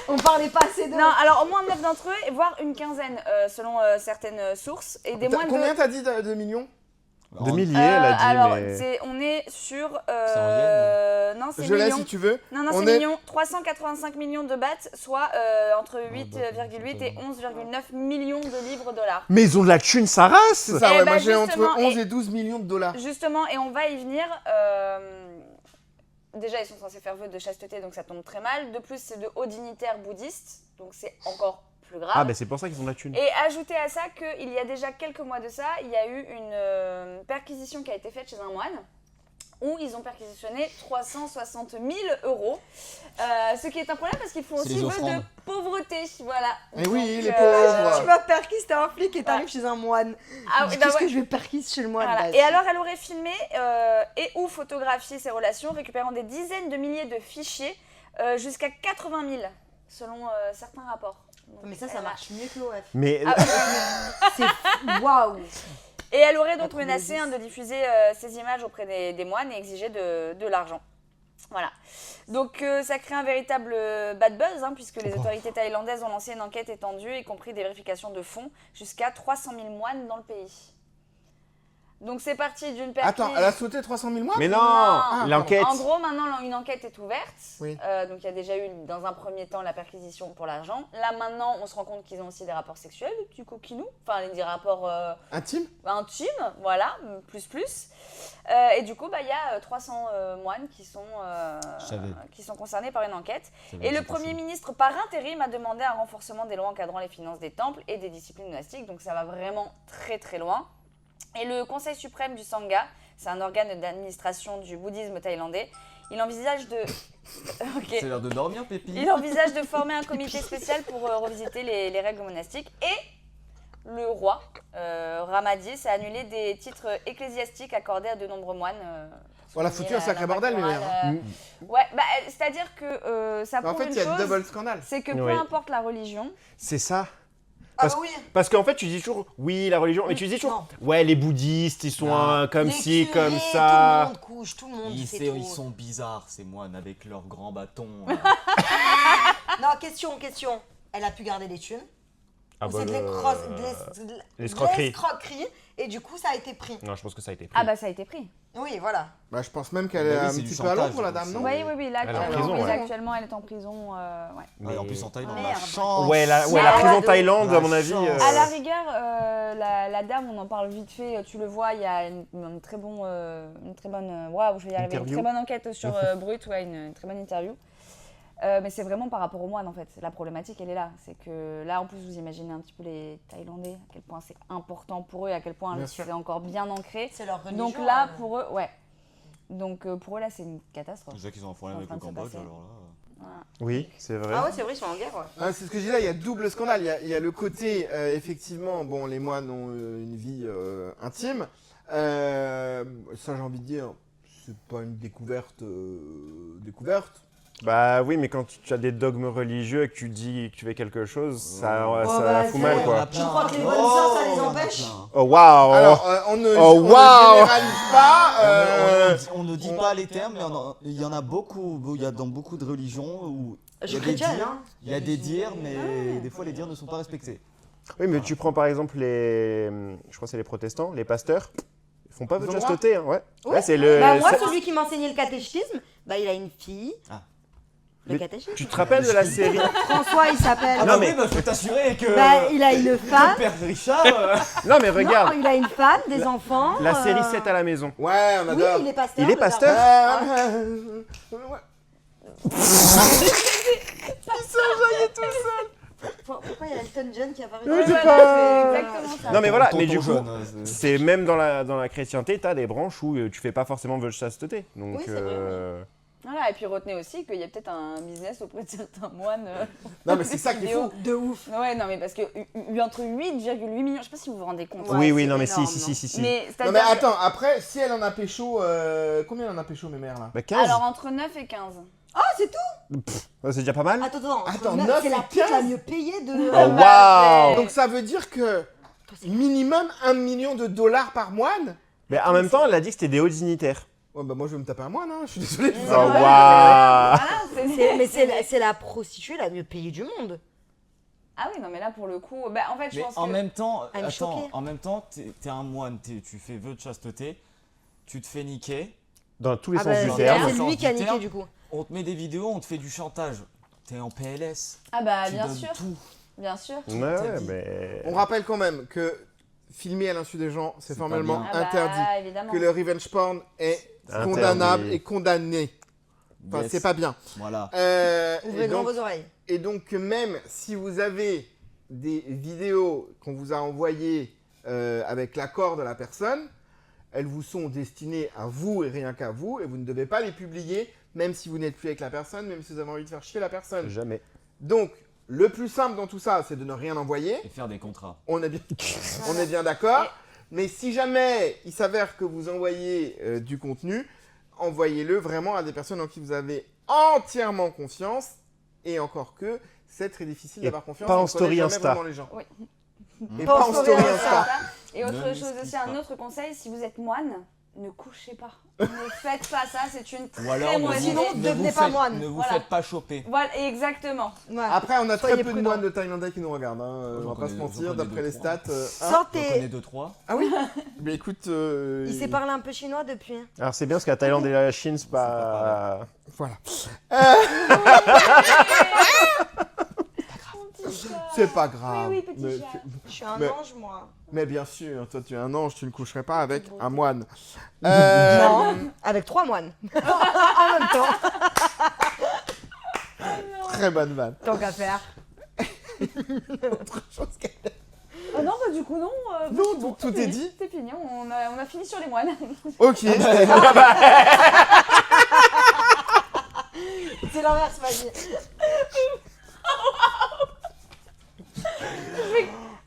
On parlait pas assez de. non, alors au moins 9 d'entre eux, voire une quinzaine selon certaines sources. Et des moines Combien de... t'as dit de millions? De milliers, elle a dit, alors, mais... on est sur... en non, c'est Je l'ai millions. si tu veux. Non, On c'est est- millions. 385 millions de bahts, soit entre 8,8 et 11,9 millions de livres dollars. Mais ils ont de la thune, sa race. C'est ça, Eh ouais. ben, Moi j'ai entre justement, 11 et 12 millions de dollars. Justement, et on va y venir. Déjà, ils sont censés faire vœu de chasteté, donc ça tombe très mal. De plus, c'est de hauts dignitaires bouddhistes, donc c'est encore plus grave. Ah, bah c'est pour ça qu'ils ont de la thune. Et ajoutez à ça qu'il y a déjà quelques mois de ça, il y a eu une perquisition qui a été faite chez un moine où ils ont perquisitionné 360 000 euros. Ce qui est un problème parce qu'ils font C'est aussi les vœu offrandes. de pauvreté. Voilà. Eh oui, Donc, les Tu pauvres. vas perquise, t'es un flic et t'arrives chez un moine. Ah, oui, bah Qu'est-ce ouais. que je vais perquise chez le moine? Voilà. Bah, Et alors, elle aurait filmé et ou photographié ces relations, récupérant des dizaines de milliers de fichiers, jusqu'à 80 000, selon certains rapports. Donc, Mais ça elle a- marche mieux que l'OF. Mais Ah, C'est waouh. Et elle aurait donc Après, menacé le de diffuser ces images auprès des moines et exiger de l'argent. Voilà. Donc ça crée un véritable bad buzz, hein, puisque les autorités thaïlandaises ont lancé une enquête étendue, y compris des vérifications de fonds, jusqu'à 300 000 moines dans le pays. Donc c'est parti d'une perquisition. Attends, elle a sauté 300 000 mois? Mais non, Non. l'enquête. En gros, maintenant, une enquête est ouverte. Oui. Donc, il y a déjà eu, dans un premier temps, la perquisition pour l'argent. Là, maintenant, on se rend compte qu'ils ont aussi des rapports sexuels, des petits coquinous. Enfin, des rapports Intime? intimes, voilà, plus. Et du coup, bah, il y a 300 moines qui sont concernés par une enquête. Et le Premier ministre, par intérim, a demandé un renforcement des lois encadrant les finances des temples et des disciplines monastiques. Donc, ça va vraiment très, très loin. Et le Conseil suprême du Sangha, c'est un organe d'administration du bouddhisme thaïlandais, il envisage de... Ok. C'est l'heure de dormir, Pépi. Il envisage de former un comité spécial pour revisiter les règles monastiques. Et le roi, Ramadi, s'est annulé des titres ecclésiastiques accordés à de nombreux moines. Voilà, foutu un sacré bordel, lui. Hein. Ouais, bah, c'est-à-dire que ça Mais en prouve fait, une il y a chose, double scandale. c'est que Oui. peu importe la religion, C'est ça. Ah Parce, bah oui. parce qu'en fait, tu dis toujours, oui, la religion, mais tu dis toujours, ouais, les bouddhistes, ils sont Non. comme Les ci, curés, comme Tout le ça. monde couche, tout le monde Ils, fait c'est- tout. ils sont bizarres, ces moines, avec leurs grands bâtons. Non, question. Elle a pu garder les thunes. Ah c'est de l'escroquerie. l'escroquerie. Et du coup, ça a été pris. Non, je pense que ça a été pris. Ah bah ça a été pris. Oui, voilà. Bah, je pense même qu'elle Bah est oui, un c'est petit du peu à l'eau chantage, pour la donc dame, c'est- non? Oui, là, Elle est en prison, ouais. actuellement, elle est en prison. Ouais. Ouais, en plus en Thaïlande, Merde. la chance. Ouais, la Ouais, prison de- Thaïlande, à La mon avis. chance. À la rigueur, la dame, on en parle vite fait, tu le vois, il y a une très bonne, waouh, je vais y arriver, une Interview. très bonne enquête sur Brut, ouais, une très bonne interview. Mais c'est vraiment par rapport aux moines en fait. La problématique, elle est là. C'est que là, en plus, vous imaginez un petit peu les Thaïlandais, à quel point c'est important pour eux, à quel point Bien sûr. c'est encore bien ancré. C'est leur religion. Donc là, pour eux, ouais. Donc pour eux, là, c'est une catastrophe. Déjà qu'ils ont un problème avec C'est en le train de se Cambodge, passer. alors là. Oui, c'est vrai. Ah ouais, c'est vrai, ils sont en guerre, ouais. Ah, c'est ce que je dis là, il y a double scandale. Il y a le côté, effectivement, bon, les moines ont une vie intime. Ça, j'ai envie de dire, c'est pas une découverte. Bah oui, mais quand tu as des dogmes religieux et que tu dis que tu fais quelque chose, ça bah, fout c'est mal, vrai. quoi. Tu crois que les bonnes sœurs, ça les empêche? Oh, waouh. Alors, on ne Oh, waouh. généralise pas. On ne dit pas les termes, mais il y en a beaucoup. Il y a dans beaucoup de religions où Je il y suis a des chrétienne, dires, hein. il y a des dires, mais des fois les dires ne sont pas respectés. Oui, mais tu prends par exemple je crois que c'est les protestants, les pasteurs, ils font pas de Ils ont le chasteté, hein, ouais. Ouais. Ouais, c'est le. Bah, moi, ça- celui qui m'enseignait le catéchisme, bah, il a une fille. Ah. Le Mais catéchisme. Tu te rappelles de la série François, il s'appelle. Ah Non, bah mais- oui, bah, je peux t'assurer que Bah, il a une femme. Père Richard. Non, mais regarde, Non, il a une femme, des enfants. la série 7 à la maison. Ouais, on Oui, adore. il est pasteur. Il est le pasteur gars. Ouais. Pourquoi il y a Elton John qui apparaît? Oui, Ouais, c'est voilà, pas- c'est exactement ça. Non, mais voilà, Tonton mais du coup, jaune, c'est même dans la chrétienté, t'as des branches où tu fais pas forcément vœu de chasteté. Donc, Oui, c'est vrai, Voilà, et puis retenez aussi qu'il y a peut-être un business auprès de certains moines. Non, mais c'est ça qui est fou. De ouf. Ouais, non, mais parce que entre 8,8 millions, je sais pas si vous vous rendez compte. oui, oui, c'est non, mais énorme, si. Mais, Non, mais c'est-à-dire que- attends, après, si elle en a pécho. Combien elle en a pécho, mes mères là? Bah 15, Alors entre 9 et 15. Ah, c'est tout. ouais, c'est déjà pas mal. Attends, Attends, neuf, 9 c'est la et pute la 15. mieux payée de. Oh, waouh. Donc ça veut dire que minimum $1 million par moine? Mais en même temps, elle a dit que c'était des hauts dignitaires. Ouais, bah moi je vais me taper un moine, hein. Je suis désolé. Oh, Ouais, waouh. Voilà, Mais c'est la prostituée la mieux payée du monde. Ah oui, non, mais là pour le coup, bah, en fait, je Mais pense en que. même temps, I'm choquée. en même temps, t'es un moine, tu fais vœu de chasteté, tu te fais niquer, Dans tous les Ah sens bah, du c'est- terme. c'est lui qui a Du niqué terme. du coup. on te met des vidéos, on te fait du chantage. T'es en PLS. Ah bah tu bien donnes sûr, tout. bien sûr. Ouais, t'as ouais, dit. mais. On rappelle quand même que filmer à l'insu des gens, c'est C'est formellement pas Ah bah, interdit. évidemment. Que le revenge porn est Interdit. condamnable et condamné. Enfin, Yes. c'est pas bien. Voilà. Ouvrez Et grand donc, vos oreilles. et donc, même si vous avez des vidéos qu'on vous a envoyées avec l'accord de la personne, elles vous sont destinées à vous et rien qu'à vous, et vous ne devez pas les publier, même si vous n'êtes plus avec la personne, même si vous avez envie de faire chier la personne. Jamais. Donc, le plus simple dans tout ça, c'est de ne rien envoyer. Et faire des contrats. On est bien d'accord. Mais si jamais il s'avère que vous envoyez du contenu, envoyez-le vraiment à des personnes en qui vous avez entièrement confiance. Et encore que, c'est très difficile Et d'avoir confiance. pas en on connaît story jamais Insta. vraiment les gens. Oui. Et pas en story Insta. Et autre Ne chose m'excuse aussi, pas. un autre conseil, si vous êtes moine, ne couchez pas. Ne faites pas ça, c'est une Ou alors, très ne mauvaise vous- idée. Sinon, ne devenez vous pas faites- moine. Ne vous Voilà. faites pas choper. Voilà, exactement. Ouais. Après, on a très Soyez peu de prudents. moines de Thaïlandais qui nous regardent. Hein. J'en On va pas se connais- mentir, j'en connais d'après deux, les trois. stats. J'en Sortez. connais 2-3. Ah oui. Mais écoute. Il sait parler un peu chinois depuis. Alors c'est bien parce que la Thaïlande et la Chine, c'est pas. Voilà. C'est pas grave. Oui, oui, petit Mais- chat. Je suis un Mais- ange, moi. Mais bien sûr, toi tu es un ange, tu ne coucherais pas avec un moine. Non, avec 3 moines. En même temps, Très bonne vanne. tant qu'à faire. Autre chose qu'elle- Oh non, bah du coup, non. Non, c'est bon, tout c'est est fini, dit. C'est fini, on a fini sur les moines. Ok. C'est l'inverse, vas-y.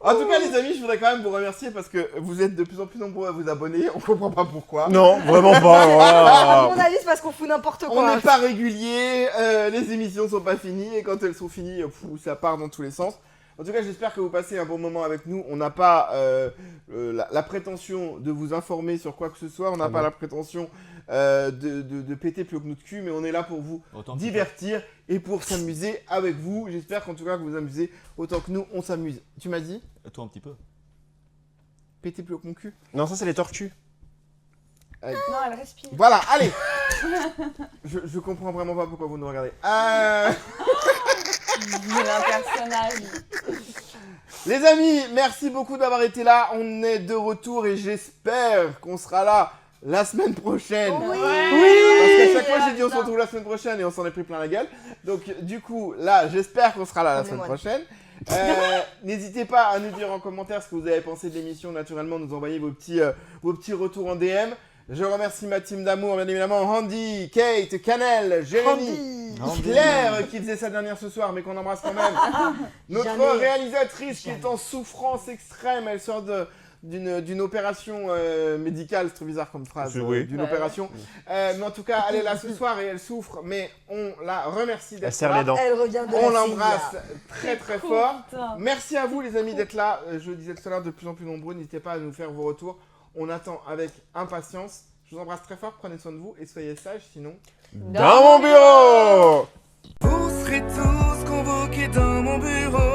En tout cas, les amis, je voudrais quand même vous remercier parce que vous êtes de plus en plus nombreux à vous abonner. On comprend pas pourquoi. Non, vraiment pas. À voilà. mon avis, c'est parce qu'on fout n'importe On quoi. n'est pas régulier, les émissions sont pas finies et quand elles sont finies, ça part dans tous les sens. En tout cas, j'espère que vous passez un bon moment avec nous. On n'a pas la prétention de vous informer sur quoi que ce soit. On n'a pas la prétention de péter plus haut que notre cul, mais on est là pour vous divertir et pour s'amuser avec vous. J'espère qu'en tout cas que vous vous amusez autant que nous, on s'amuse. Tu m'as dit ? Toi un petit peu. Péter plus haut que mon cul ? Non, ça c'est les tortues. Non, elle respire. Voilà, allez. Je comprends vraiment pas pourquoi vous nous regardez. C'est un personnage. Les amis, merci beaucoup d'avoir été là. On est de retour et j'espère qu'on sera là la semaine prochaine. Oui. Parce qu'à chaque fois, j'ai dit on se retrouve la semaine prochaine et on s'en est pris plein la gueule. Donc du coup, là, j'espère qu'on sera là la semaine prochaine. N'hésitez pas à nous dire en commentaire ce que vous avez pensé de l'émission. Naturellement, nous envoyer vos petits retours en DM. Je remercie ma team d'amour, bien évidemment, Andy, Kate, Canel, Jérémy, Claire qui faisait sa dernière ce soir, mais qu'on embrasse quand même. Notre réalisatrice qui est en souffrance extrême, elle sort d'une opération médicale, c'est trop bizarre comme phrase, d'une opération. Mais en tout cas, elle est là ce soir et elle souffre, mais on la remercie d'être là. Elle revient de On la l'embrasse très très fort. Putain. Merci à vous les amis d'être là. Je le disais tout à l'heure, de plus en plus nombreux. N'hésitez pas à nous faire vos retours. On attend avec impatience. Je vous embrasse très fort. Prenez soin de vous et soyez sages, sinon... Dans mon bureau! Vous serez tous convoqués dans mon bureau.